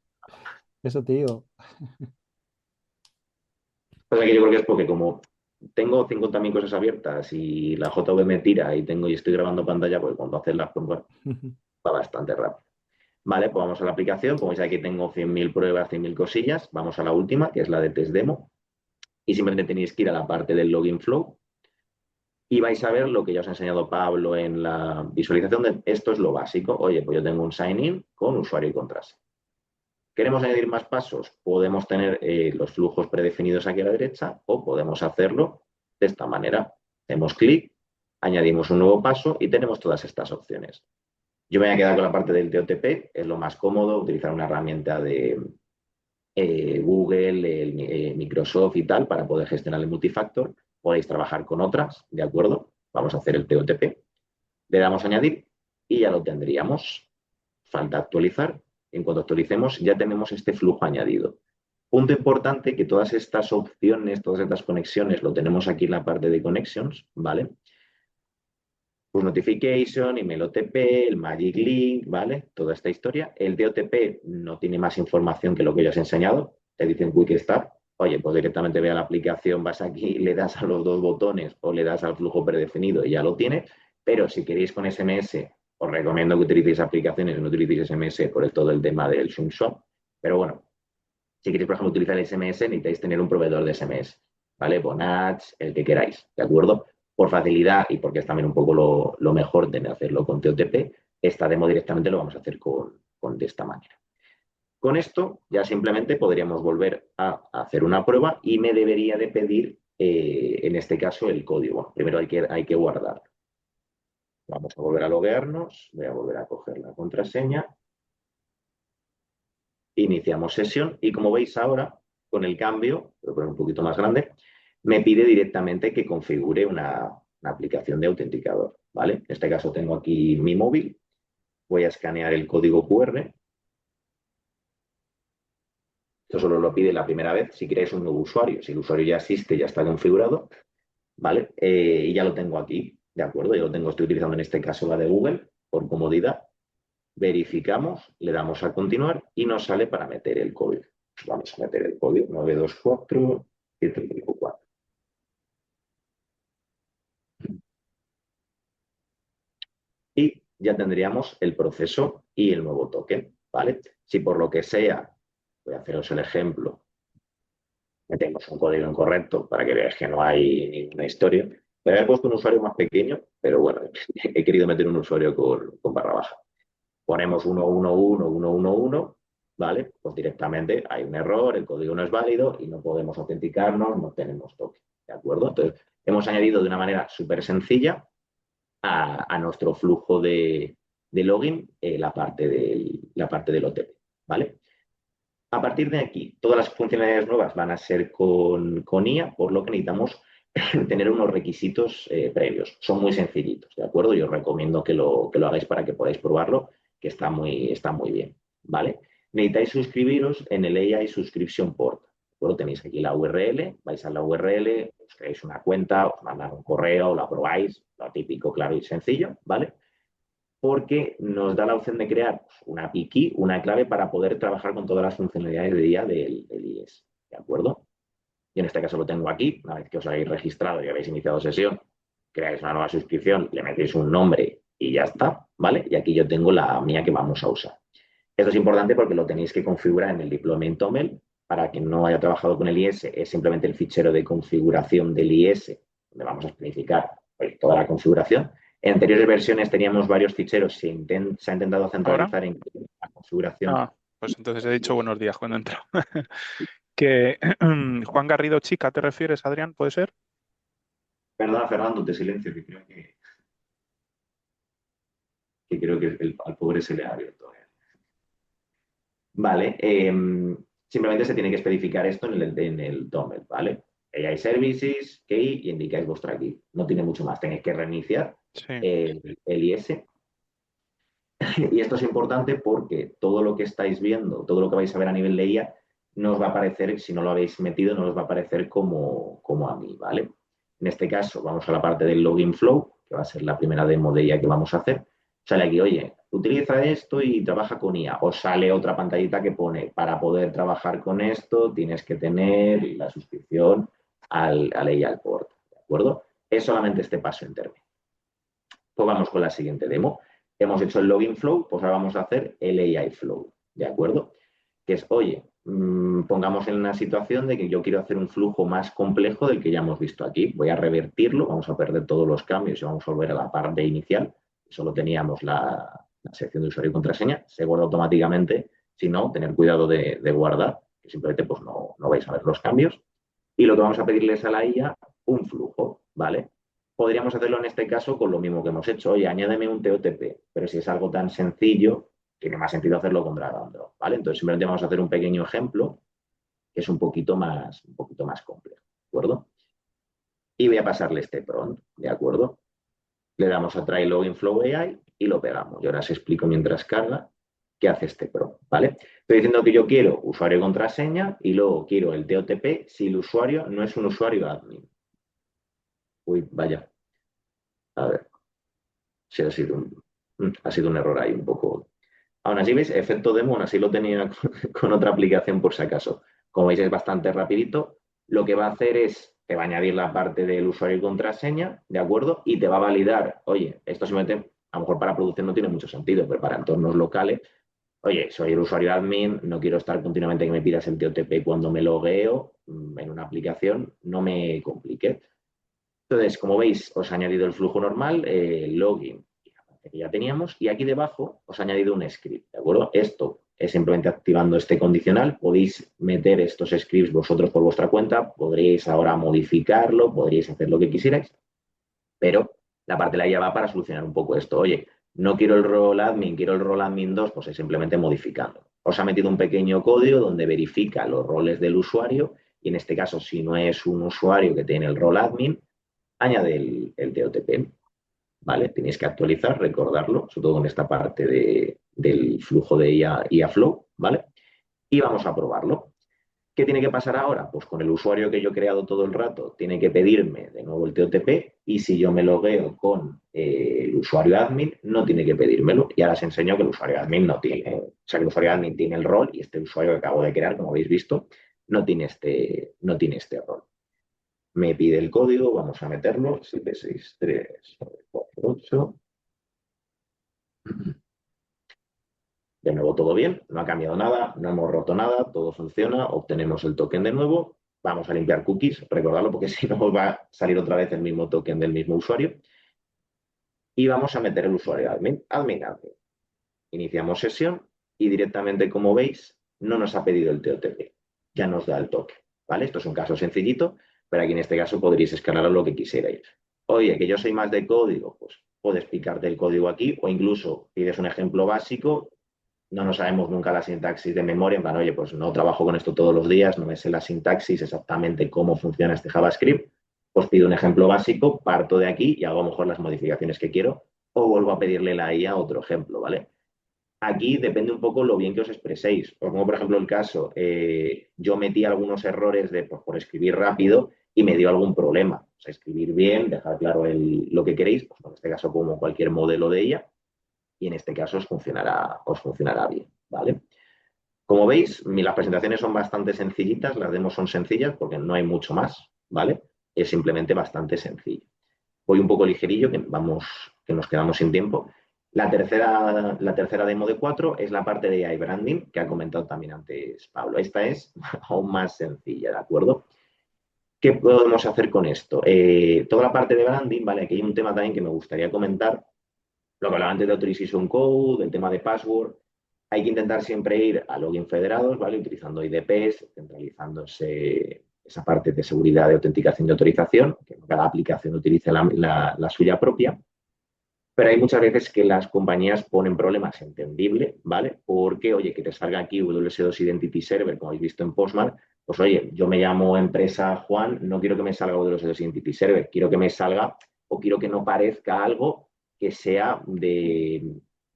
Eso te digo. Pasa que yo creo que es porque como tengo 50.000 cosas abiertas y la JV me tira y estoy grabando pantalla, pues cuando haces las pruebas va bastante rápido. Vale, pues vamos a la aplicación. Como veis aquí tengo 100.000 pruebas, 100.000 cosillas. Vamos a la última, que es la de test demo. Y simplemente tenéis que ir a la parte del login flow y vais a ver lo que ya os ha enseñado Pablo en la visualización de esto es lo básico. Oye, pues yo tengo un sign-in con usuario y contraseña. ¿Queremos añadir más pasos? Podemos tener los flujos predefinidos aquí a la derecha o podemos hacerlo de esta manera. Hacemos clic, añadimos un nuevo paso y tenemos todas estas opciones. Yo me voy a quedar con la parte del TOTP, es lo más cómodo, utilizar una herramienta de Google, Microsoft y tal para poder gestionar el multifactor. Podéis trabajar con otras, ¿de acuerdo? Vamos a hacer el TOTP. Le damos a añadir y ya lo tendríamos. Falta actualizar. En cuanto actualicemos ya tenemos este flujo añadido. Punto importante que todas estas opciones, todas estas conexiones, lo tenemos aquí en la parte de connections, ¿vale? Push notification, email OTP, el Magic Link, ¿vale? Toda esta historia. El DOTP no tiene más información que lo que yo os he enseñado. Te dicen Quick Start. Oye, pues directamente ve a la aplicación, vas aquí, le das a los dos botones o le das al flujo predefinido y ya lo tienes. Pero si queréis con SMS, os recomiendo que utilicéis aplicaciones y no utilicéis SMS por todo el tema del Zoom Shop. Pero bueno, si queréis, por ejemplo, utilizar el SMS, necesitáis tener un proveedor de SMS, ¿vale? Bonats, el que queráis, ¿de acuerdo? Por facilidad y porque es también un poco lo mejor de hacerlo con TOTP, esta demo directamente lo vamos a hacer de esta manera. Con esto ya simplemente podríamos volver a hacer una prueba y me debería de pedir, en este caso, el código. Bueno, primero hay que guardarlo. Vamos a volver a loguearnos, voy a volver a coger la contraseña. Iniciamos sesión y como veis ahora, con el cambio, voy a poner un poquito más grande, me pide directamente que configure una aplicación de autenticador, ¿vale? En este caso tengo aquí mi móvil, voy a escanear el código QR. Esto solo lo pide la primera vez si creáis un nuevo usuario. Si el usuario ya existe, ya está configurado, ¿vale? Y ya lo tengo aquí, ¿de acuerdo? Ya lo tengo, estoy utilizando en este caso la de Google, por comodidad. Verificamos, le damos a continuar y nos sale para meter el código. Vamos a meter el código 924 754. Y ya tendríamos el proceso y el nuevo token, ¿vale? Si por lo que sea, voy a haceros el ejemplo, metemos un código incorrecto para que veáis que no hay ninguna historia. Me había puesto un usuario más pequeño, pero bueno, he querido meter un usuario con barra baja. Ponemos 111, ¿vale? Pues directamente hay un error, el código no es válido y no podemos autenticarnos, no tenemos token, ¿de acuerdo? Entonces, hemos añadido de una manera súper sencilla a nuestro flujo de login la parte del OTP, ¿vale? A partir de aquí, todas las funcionalidades nuevas van a ser con IA, por lo que necesitamos tener unos requisitos previos. Son muy sencillitos, ¿de acuerdo? Yo os recomiendo que lo hagáis para que podáis probarlo, que está muy bien, ¿vale? Necesitáis suscribiros en el AI Subscription Port. Bueno, tenéis aquí la URL, vais a la URL, os creáis una cuenta, os mandan un correo, la probáis, lo típico, claro y sencillo, ¿vale? Porque nos da la opción de crear una API key, una clave para poder trabajar con todas las funcionalidades de IA del IES, ¿de acuerdo? y en este caso lo tengo aquí. Una vez que os habéis registrado y habéis iniciado sesión, creáis una nueva suscripción, le metéis un nombre y ya está, ¿vale? Y aquí yo tengo la mía que vamos a usar. Esto es importante porque lo tenéis que configurar en el deployment TOML. Para quien no haya trabajado con el IS, es simplemente el fichero de configuración del IS, donde vamos a especificar toda la configuración. En anteriores versiones teníamos varios ficheros, se ha intentado centralizar en la configuración. Ah, pues entonces he dicho buenos días cuando he entrado. Que Juan Garrido Chica, ¿te refieres, Adrián? ¿Puede ser? Perdona, Fernando, te silencio, que creo que al pobre se le ha abierto. Vale, simplemente se tiene que especificar esto en el TOML, ¿vale? AI Services, key y indicáis vuestra key. No tiene mucho más, tenéis que reiniciar el IS. Y esto es importante porque todo lo que estáis viendo, todo lo que vais a ver a nivel de IA, no os va a aparecer, si no lo habéis metido, no os va a aparecer como a mí, ¿vale? En este caso, vamos a la parte del login flow, que va a ser la primera demo de IA que vamos a hacer. Sale aquí, oye, utiliza esto y trabaja con IA. Os sale otra pantallita que pone, para poder trabajar con esto, tienes que tener la suscripción al AI Port, ¿de acuerdo? Es solamente este paso intermedio. Pues vamos con la siguiente demo. Hemos hecho el login flow, pues ahora vamos a hacer el AI flow, ¿de acuerdo? Que es, oye, pongamos en una situación de que yo quiero hacer un flujo más complejo del que ya hemos visto aquí. Voy a revertirlo, vamos a perder todos los cambios y vamos a volver a la parte inicial. Solo teníamos la sección de usuario y contraseña, se guarda automáticamente. Si no, tener cuidado de guardar, que simplemente pues no vais a ver los cambios. Y lo que vamos a pedirles a la IA, un flujo, ¿vale? Podríamos hacerlo en este caso con lo mismo que hemos hecho. Oye, añádeme un TOTP, pero si es algo tan sencillo, tiene más sentido hacerlo con drag and drop, ¿vale? Entonces simplemente vamos a hacer un pequeño ejemplo que es un poquito más complejo, ¿de acuerdo? Y voy a pasarle este prompt, ¿de acuerdo? Le damos a try login flow AI y lo pegamos. Y ahora os explico mientras carga qué hace este prompt, ¿vale? Estoy diciendo que yo quiero usuario y contraseña y luego quiero el TOTP si el usuario no es un usuario admin. Uy, vaya. A ver. Sí, ha sido un error ahí un poco. Aún así, ¿veis? Efecto demo, aún así lo tenía con otra aplicación por si acaso. Como veis, es bastante rapidito. Lo que va a hacer es, te va a añadir la parte del usuario y contraseña, ¿de acuerdo? Y te va a validar, oye, esto simplemente, a lo mejor para producción no tiene mucho sentido, pero para entornos locales, oye, soy el usuario admin, no quiero estar continuamente que me pidas el TOTP cuando me logueo en una aplicación, no me complique. Entonces, como veis, os ha añadido el flujo normal, el login, que ya teníamos, y aquí debajo os ha añadido un script, ¿de acuerdo? Esto es simplemente activando este condicional, podéis meter estos scripts vosotros por vuestra cuenta, podréis ahora modificarlo, podríais hacer lo que quisierais, pero la parte de la IA va para solucionar un poco esto. Oye, no quiero el rol admin, quiero el rol admin 2, pues es simplemente modificando. Os ha metido un pequeño código donde verifica los roles del usuario y en este caso, si no es un usuario que tiene el rol admin, añade el TOTP, ¿vale? Tenéis que actualizar, recordarlo, sobre todo con esta parte del flujo de IA Flow, ¿vale? Y vamos a probarlo. ¿Qué tiene que pasar ahora? Pues con el usuario que yo he creado todo el rato, tiene que pedirme de nuevo el TOTP y si yo me logueo con el usuario admin, no tiene que pedírmelo. Y ahora os enseño que el usuario admin no tiene, o sea, que el usuario admin tiene el rol y este usuario que acabo de crear, como habéis visto, no tiene este rol. Me pide el código, vamos a meterlo, 76348. De nuevo todo bien, no ha cambiado nada, no hemos roto nada, todo funciona, obtenemos el token de nuevo, vamos a limpiar cookies, recordarlo porque si no va a salir otra vez el mismo token del mismo usuario. Y vamos a meter el usuario admin. Iniciamos sesión y directamente, como veis, no nos ha pedido el TOTP, ya nos da el token, ¿vale? Esto es un caso sencillito, pero aquí en este caso podríais escalar a lo que quisierais. Oye, que yo soy más de código, pues puedes picarte el código aquí o incluso pides un ejemplo básico, no nos sabemos nunca la sintaxis de memoria, en plan, oye, pues no trabajo con esto todos los días, no me sé la sintaxis exactamente cómo funciona este JavaScript, pues pido un ejemplo básico, parto de aquí y hago a lo mejor las modificaciones que quiero o vuelvo a pedirle la IA otro ejemplo, ¿vale? Aquí depende un poco lo bien que os expreséis. Como por ejemplo el caso, yo metí algunos errores por escribir rápido y me dio algún problema. O sea, escribir bien, dejar claro lo que queréis, pues en este caso como cualquier modelo de ella, y en este caso os funcionará bien, ¿vale? Como veis, las presentaciones son bastante sencillitas, las demos son sencillas porque no hay mucho más, ¿vale? Es simplemente bastante sencillo. Voy un poco ligerillo, que nos quedamos sin tiempo. La tercera demo de 4 es la parte de iBranding, que ha comentado también antes Pablo. Esta es aún más sencilla, ¿de acuerdo? ¿Qué podemos hacer con esto? Toda la parte de branding, ¿vale? Aquí hay un tema también que me gustaría comentar. Lo que hablaba antes de Authorization Code, el tema de password. Hay que intentar siempre ir a login federados, ¿vale? Utilizando IDPs, centralizando esa parte de seguridad de autenticación y autorización, que cada aplicación utilice la suya propia. Pero hay muchas veces que las compañías ponen problemas, entendible, ¿vale? Porque, oye, que te salga aquí WS2 Identity Server, como habéis visto en Postman, pues oye, yo me llamo empresa Juan, no quiero que me salga WS2 Identity Server, quiero que me salga o quiero que no parezca algo que sea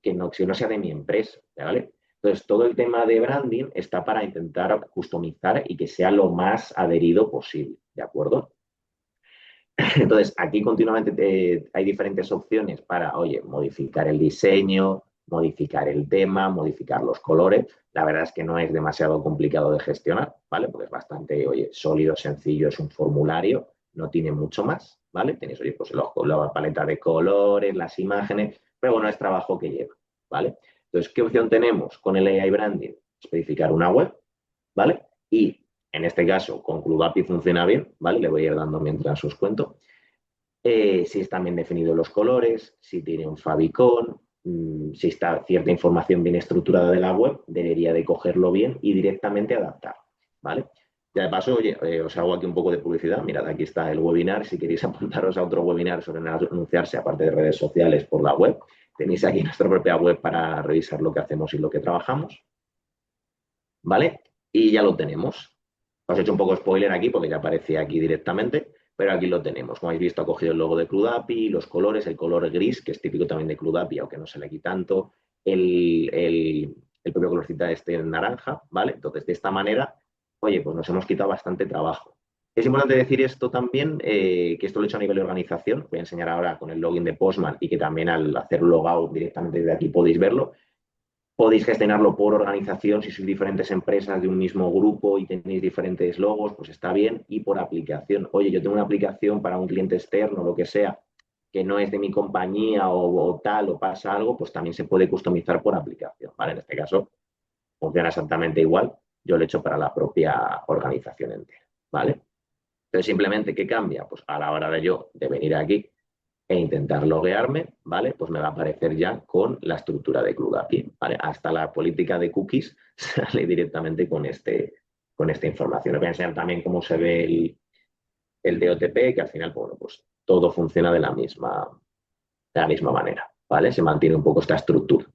que no sea de mi empresa, ¿vale? Entonces, todo el tema de branding está para intentar customizar y que sea lo más adherido posible, ¿de acuerdo? Entonces, aquí continuamente hay diferentes opciones para, oye, modificar el diseño, modificar el tema, modificar los colores. La verdad es que no es demasiado complicado de gestionar, ¿vale? Porque es bastante, oye, sólido, sencillo, es un formulario, no tiene mucho más, ¿vale? Tenéis, oye, pues la paleta de colores, las imágenes, pero bueno, es trabajo que lleva, ¿vale? Entonces, ¿qué opción tenemos con el AI Branding? Especificar una web, ¿vale? Y en este caso, con Club API funciona bien, ¿vale? Le voy a ir dando mientras os cuento. Si están bien definidos los colores, si tiene un favicon, si está cierta información bien estructurada de la web, debería de cogerlo bien y directamente adaptar, ¿vale? Ya de paso, oye, os hago aquí un poco de publicidad. Mirad, aquí está el webinar. Si queréis apuntaros a otro webinar sobre anunciarse, aparte de redes sociales, por la web, tenéis aquí nuestra propia web para revisar lo que hacemos y lo que trabajamos, ¿vale? Y ya lo tenemos. Os he hecho un poco spoiler aquí porque ya aparecía aquí directamente, pero aquí lo tenemos. Como habéis visto, ha cogido el logo de CRUD API, los colores, el color gris, que es típico también de CRUD API, aunque no se le quita tanto, el propio colorcita este en naranja, ¿vale? Entonces, de esta manera, oye, pues nos hemos quitado bastante trabajo. Es importante decir esto también, que esto lo he hecho a nivel de organización. Voy a enseñar ahora con el login de Postman y que también al hacer logout directamente desde aquí podéis verlo. Podéis gestionarlo por organización, si sois diferentes empresas de un mismo grupo y tenéis diferentes logos, pues está bien. Y por aplicación. Oye, yo tengo una aplicación para un cliente externo, lo que sea, que no es de mi compañía o tal, o pasa algo, pues también se puede customizar por aplicación, ¿vale? En este caso, funciona exactamente igual. Yo lo he hecho para la propia organización entera, ¿vale? Entonces, simplemente, ¿qué cambia? Pues a la hora de venir aquí e intentar loguearme, ¿vale? Pues me va a aparecer ya con la estructura de Club API, ¿vale? Hasta la política de cookies sale directamente con esta información. Os voy a enseñar también cómo se ve el DOTP, que al final, bueno, pues todo funciona de la misma manera, ¿vale? Se mantiene un poco esta estructura.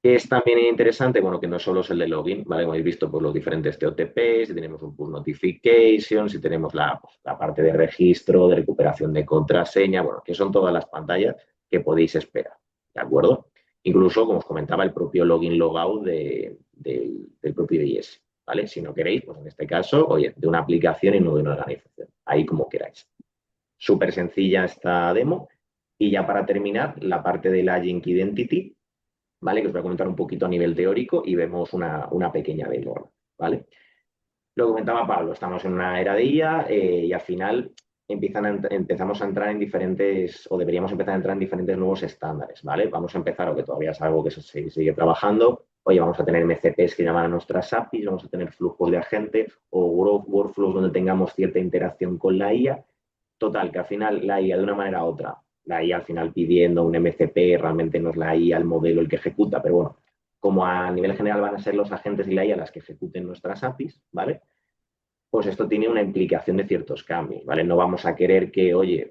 Es también interesante, bueno, que no solo es el de login, ¿vale? Como habéis visto, pues los diferentes TOTPs, si tenemos un push notification, si tenemos la parte de registro, de recuperación de contraseña, bueno, que son todas las pantallas que podéis esperar, ¿de acuerdo? Incluso, como os comentaba, el propio login logout del propio IS, ¿vale? Si no queréis, pues en este caso, oye, de una aplicación y no de una organización, ahí como queráis. Súper sencilla esta demo. Y ya para terminar, la parte de la Link Identity, ¿vale? Que os voy a comentar un poquito a nivel teórico y vemos una pequeña demo, ¿vale? Lo comentaba Pablo, estamos en una era de IA y al final empezamos a entrar en diferentes, o deberíamos empezar a entrar en diferentes nuevos estándares, ¿vale? Vamos a empezar, o que todavía es algo que se sigue trabajando, oye, vamos a tener MCPs que llaman a nuestras APIs, vamos a tener flujos de agentes o workflows donde tengamos cierta interacción con la IA. Total, que al final la IA de una manera u otra, la IA al final pidiendo un MCP, realmente no es la IA el modelo el que ejecuta, pero bueno, como a nivel general van a ser los agentes y la IA las que ejecuten nuestras APIs, ¿vale? Pues esto tiene una implicación de ciertos cambios, ¿vale? No vamos a querer que, oye,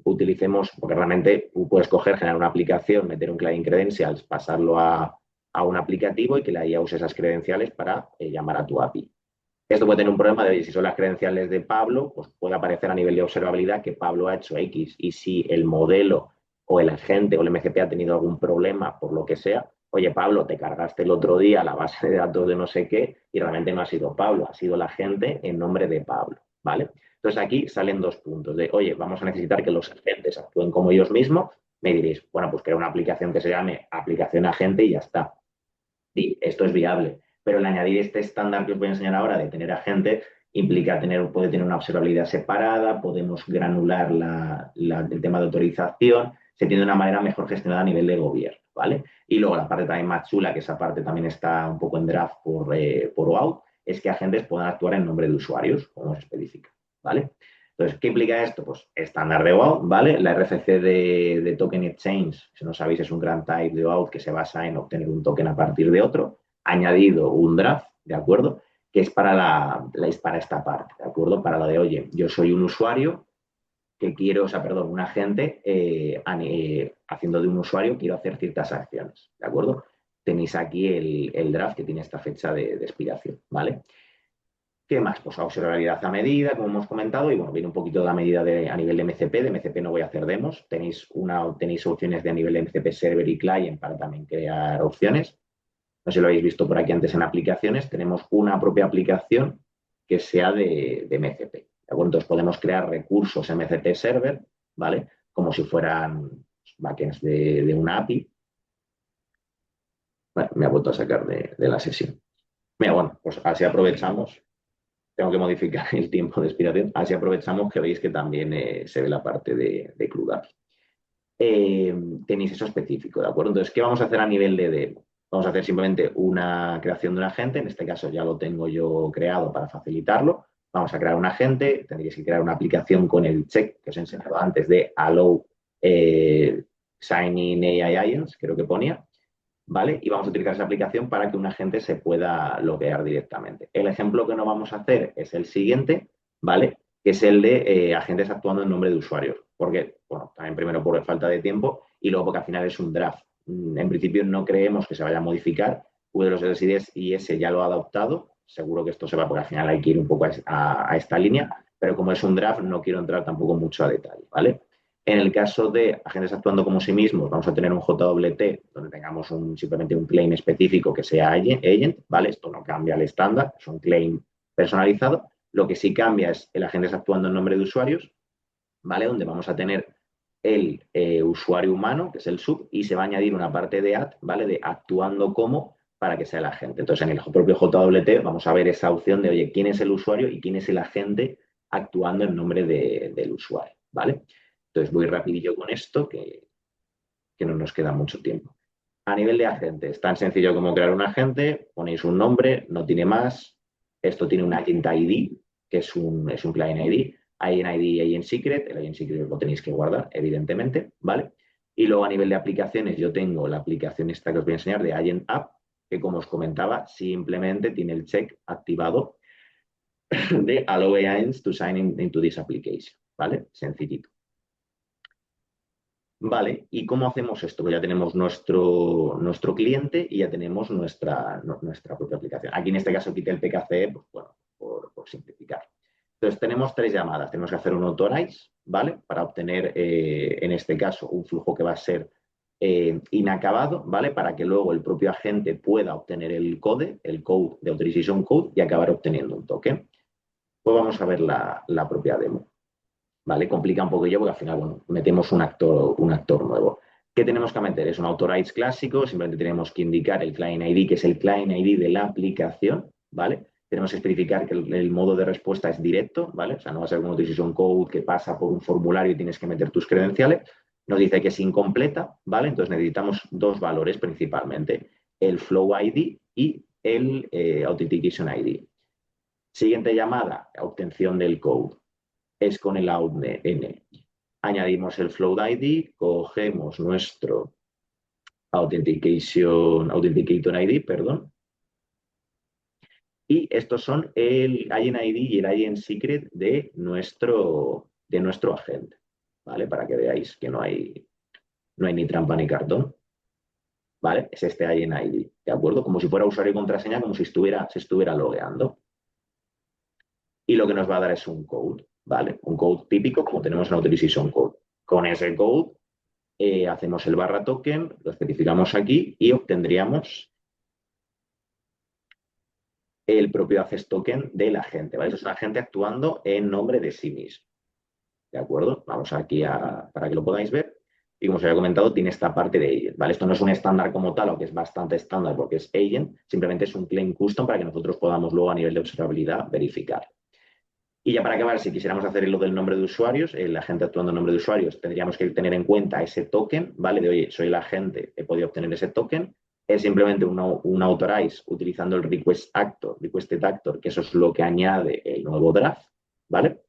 utilicemos, porque realmente puedes coger, generar una aplicación, meter un client credentials, pasarlo a un aplicativo y que la IA use esas credenciales para llamar a tu API. Esto puede tener un problema de si son las credenciales de Pablo, pues puede aparecer a nivel de observabilidad que Pablo ha hecho X. Y si el modelo o el agente o el MCP ha tenido algún problema por lo que sea, oye, Pablo, te cargaste el otro día la base de datos de no sé qué y realmente no ha sido Pablo, ha sido la agente en nombre de Pablo, ¿vale? Entonces aquí salen dos puntos de, oye, vamos a necesitar que los agentes actúen como ellos mismos. Me diréis, bueno, pues crea una aplicación que se llame aplicación agente y ya está. Sí, esto es viable, pero el añadir este estándar que os voy a enseñar ahora de tener agente implica puede tener una observabilidad separada, podemos granular el tema de autorización, se tiene de una manera mejor gestionada a nivel de gobierno, ¿vale? Y luego la parte también más chula, que esa parte también está un poco en draft por OAuth, es que agentes puedan actuar en nombre de usuarios, como se especifica, ¿vale? Entonces, ¿qué implica esto? Pues estándar de OAuth, ¿vale? La RFC de Token Exchange, si no sabéis, es un grant type de OAuth que se basa en obtener un token a partir de otro. Añadido un draft, ¿de acuerdo? Que es para esta parte, ¿de acuerdo? Para lo de, oye, yo soy un usuario que quiero, o sea, perdón, un agente haciendo de un usuario, quiero hacer ciertas acciones, ¿de acuerdo? Tenéis aquí el draft que tiene esta fecha de expiración, ¿vale? ¿Qué más? Pues observabilidad a medida, como hemos comentado, y bueno, viene un poquito de la medida a nivel de MCP. De MCP no voy a hacer demos. Tenéis opciones de a nivel de MCP Server y Client para también crear opciones. No sé si lo habéis visto por aquí antes en aplicaciones. Tenemos una propia aplicación que sea de MCP. ¿De acuerdo? Entonces podemos crear recursos MCP Server, ¿vale? Como si fueran backends de una API. Bueno, me ha vuelto a sacar de la sesión. Mira, bueno, pues así aprovechamos. Tengo que modificar el tiempo de expiración. Así aprovechamos que veis que también se ve la parte de CRUD. Tenéis eso específico, ¿de acuerdo? Entonces, ¿qué vamos a hacer a nivel de demo? Vamos a hacer simplemente una creación de un agente. En este caso ya lo tengo yo creado para facilitarlo. Vamos a crear un agente. Tendréis que crear una aplicación con el check que os he enseñado antes de Allow Signing AI Agents, creo que ponía. ¿Vale? Y vamos a utilizar esa aplicación para que un agente se pueda loguear directamente. El ejemplo que no vamos a hacer es el siguiente, ¿vale? Que es el de agentes actuando en nombre de usuarios. Porque, bueno, también primero por falta de tiempo y luego porque al final es un draft. En principio no creemos que se vaya a modificar. Uno de los LSIDs y ese ya lo ha adoptado. Seguro que esto se va porque al final hay que ir un poco a esta línea. Pero como es un draft, no quiero entrar tampoco mucho a detalle, ¿vale? En el caso de agentes actuando como sí mismos, vamos a tener un JWT donde tengamos simplemente un claim específico que sea agent, ¿vale? Esto no cambia el estándar, es un claim personalizado. Lo que sí cambia es el agente actuando en nombre de usuarios, ¿vale? Donde vamos a tener el usuario humano, que es el sub, y se va a añadir una parte de add, ¿vale? De actuando como para que sea el agente. Entonces, en el propio JWT vamos a ver esa opción de, oye, ¿quién es el usuario y quién es el agente actuando en nombre del usuario, ¿vale? Entonces voy rapidillo con esto, que no nos queda mucho tiempo. A nivel de agentes, tan sencillo como crear un agente, ponéis un nombre, no tiene más. Esto tiene un agent ID, que es un client ID. Agent ID y agent secret. El agent secret lo tenéis que guardar, evidentemente, ¿vale? Y luego a nivel de aplicaciones, yo tengo la aplicación esta que os voy a enseñar de Agent App, que como os comentaba, simplemente tiene el check activado de Allow agents to sign into this application, ¿vale? Sencillito. Vale, ¿y cómo hacemos esto? Pues ya tenemos nuestro cliente y ya tenemos nuestra propia aplicación. Aquí en este caso quité el PKCE, pues bueno, por simplificar. Entonces tenemos tres llamadas. Tenemos que hacer un authorize, ¿vale? Para obtener, en este caso, un flujo que va a ser inacabado, ¿vale? Para que luego el propio agente pueda obtener el code de authorization code y acabar obteniendo un token. Pues vamos a ver la propia demo. ¿Vale? Complica un poquillo porque al final, bueno, metemos un actor nuevo. ¿Qué tenemos que meter? Es un authorize clásico, simplemente tenemos que indicar el client ID, que es el client ID de la aplicación, ¿vale? Tenemos que especificar que el modo de respuesta es directo, ¿vale? O sea, no va a ser como un code que pasa por un formulario y tienes que meter tus credenciales. Nos dice que es incompleta, ¿vale? Entonces necesitamos dos valores principalmente, el flow ID y el authentication ID. Siguiente llamada, obtención del code. Es con el AUTN. Añadimos el Flow ID, cogemos nuestro Authenticator ID, perdón, y estos son el Agent ID y el Agent Secret de nuestro agente, ¿vale? Para que veáis que no hay ni trampa ni cartón, ¿vale? Es este Agent ID, ¿de acuerdo? Como si fuera usuario y contraseña, como si se estuviera logueando. Y lo que nos va a dar es un code, ¿vale? Un code típico como tenemos en Authorization Code. Con ese code hacemos el barra token, lo especificamos aquí y obtendríamos el propio access token del agente, ¿vale? Eso es un agente actuando en nombre de sí mismo, ¿de acuerdo? Vamos aquí para que lo podáis ver. y como os había comentado, tiene esta parte de agent, ¿vale? Esto no es un estándar como tal, aunque es bastante estándar porque es agent, simplemente es un claim custom para que nosotros podamos luego a nivel de observabilidad verificar. Y ya para acabar, si quisiéramos hacer lo del nombre de usuarios, el agente actuando en nombre de usuarios, tendríamos que tener en cuenta ese token, ¿vale? De, oye, soy el agente, he podido obtener ese token. Es simplemente un authorize utilizando el requested actor, que eso es lo que añade el nuevo draft, ¿vale?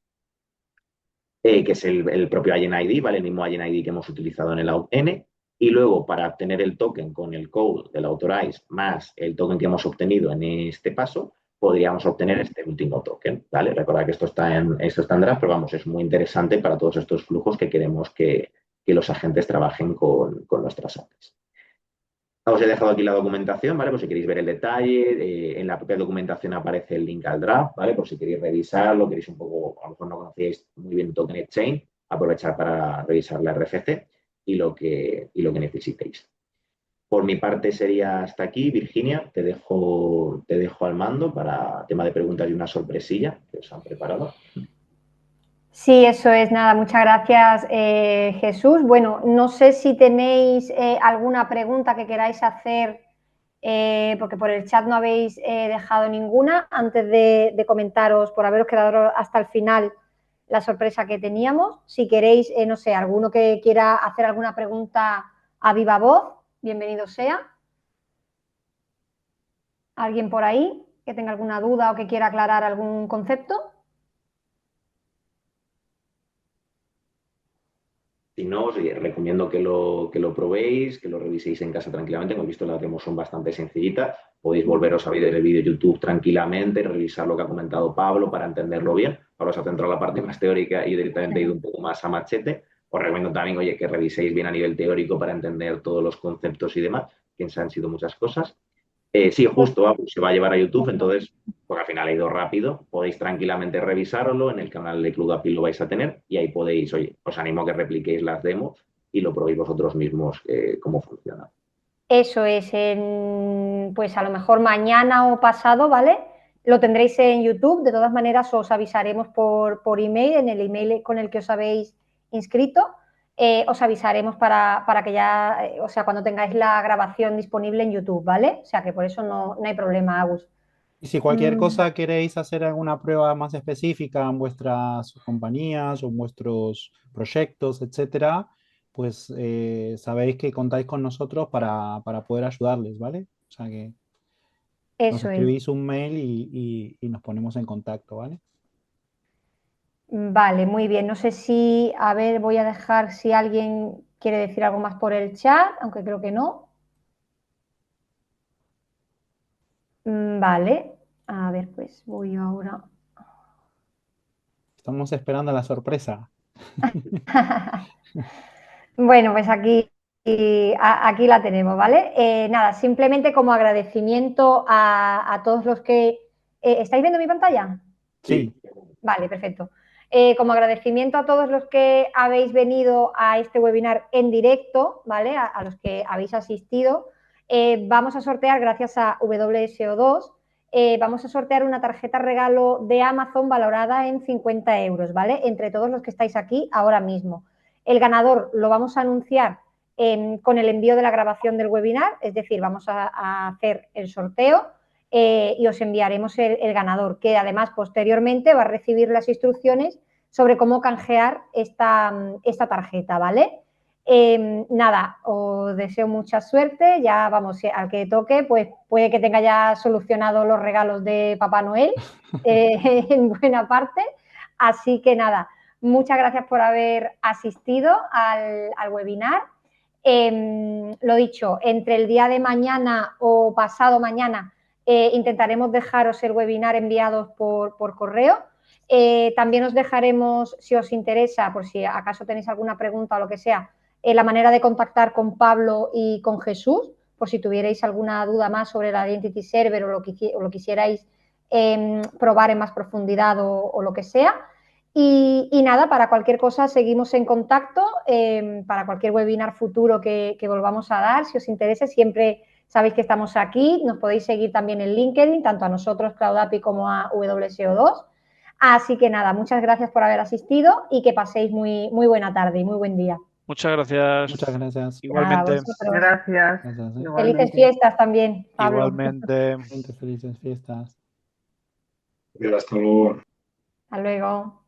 Que es el propio agent ID, ¿vale? El mismo agent ID que hemos utilizado en el out-n. Y luego, para obtener el token con el code del authorize más el token que hemos obtenido en este paso, podríamos obtener este último token, ¿vale? Recordad que esto está en draft, pero vamos, es muy interesante para todos estos flujos que queremos que los agentes trabajen con nuestras APIs. Os he dejado aquí la documentación, ¿vale? Por si queréis ver el detalle. En la propia documentación aparece el link al draft, ¿vale? Por si queréis revisarlo, queréis un poco, a lo mejor no conocíais muy bien Token Exchange, aprovechar para revisar la RFC y lo que necesitéis. Por mi parte sería hasta aquí. Virginia, te dejo al mando para tema de preguntas y una sorpresilla que os han preparado. Sí, eso es, nada, muchas gracias, Jesús. Bueno, no sé si tenéis alguna pregunta que queráis hacer, porque por el chat no habéis dejado ninguna, antes de comentaros, por haberos quedado hasta el final, la sorpresa que teníamos. Si queréis, no sé, alguno que quiera hacer alguna pregunta a viva voz, bienvenido sea. ¿Alguien por ahí que tenga alguna duda o que quiera aclarar algún concepto? Si no, os recomiendo que lo probéis, que lo reviséis en casa tranquilamente. Hemos visto las demos son bastante sencillitas. Podéis volveros a ver el vídeo de YouTube tranquilamente, revisar lo que ha comentado Pablo para entenderlo bien. Ahora se ha centrado en la parte más teórica y directamente he ido un poco más a machete. Os recomiendo también, oye, que reviséis bien a nivel teórico para entender todos los conceptos y demás, que han sido muchas cosas. Sí, justo, se va a llevar a YouTube, entonces, porque al final ha ido rápido, podéis tranquilamente revisarlo, en el canal de Club API lo vais a tener y ahí podéis, oye, os animo a que repliquéis las demos y lo probéis vosotros mismos cómo funciona. Eso es, pues a lo mejor mañana o pasado, ¿vale? Lo tendréis en YouTube, de todas maneras os avisaremos por email, en el email con el que os habéis inscrito, os avisaremos para que ya, o sea, cuando tengáis la grabación disponible en YouTube, ¿vale? O sea, que por eso no hay problema, Agus. Y si cualquier cosa queréis hacer alguna prueba más específica en vuestras compañías o en vuestros proyectos, etcétera, pues sabéis que contáis con nosotros para poder ayudarles, ¿vale? O sea que nos Eso es. escribís un mail y nos ponemos en contacto, ¿vale? Vale, muy bien. No sé si, a ver, voy a dejar si alguien quiere decir algo más por el chat, aunque creo que no. Vale, a ver, pues voy ahora. Estamos esperando la sorpresa. Bueno, pues aquí la tenemos, ¿vale? Nada, simplemente como agradecimiento a todos los que... ¿estáis viendo mi pantalla? Sí. Vale, perfecto. Como agradecimiento a todos los que habéis venido a este webinar en directo, ¿vale? A los que habéis asistido, vamos a sortear, gracias a WSO2, vamos a sortear una tarjeta regalo de Amazon valorada en 50 euros, ¿vale? Entre todos los que estáis aquí ahora mismo. El ganador lo vamos a anunciar con el envío de la grabación del webinar, es decir, vamos a hacer el sorteo y os enviaremos el ganador, que además posteriormente va a recibir las instrucciones sobre cómo canjear esta tarjeta, ¿vale? Nada, os deseo mucha suerte, ya vamos, al que toque, pues puede que tenga ya solucionado los regalos de Papá Noel en buena parte, así que nada, muchas gracias por haber asistido al webinar. Lo dicho, entre el día de mañana o pasado mañana intentaremos dejaros el webinar enviados por correo. También os dejaremos, si os interesa, por si acaso tenéis alguna pregunta o lo que sea, la manera de contactar con Pablo y con Jesús, por si tuvierais alguna duda más sobre la Identity Server o lo quisierais probar en más profundidad o lo que sea. Y nada, para cualquier cosa seguimos en contacto, para cualquier webinar futuro que volvamos a dar, si os interesa, siempre sabéis que estamos aquí, nos podéis seguir también en LinkedIn, tanto a nosotros, Cloud API, como a WSO2. Así que nada, muchas gracias por haber asistido y que paséis muy buena tarde y muy buen día. Muchas gracias. Muchas gracias. Igualmente. Gracias. Gracias, Felices Igualmente. fiestas también, Pablo. Igualmente. Felices fiestas. Hasta luego. Hasta luego.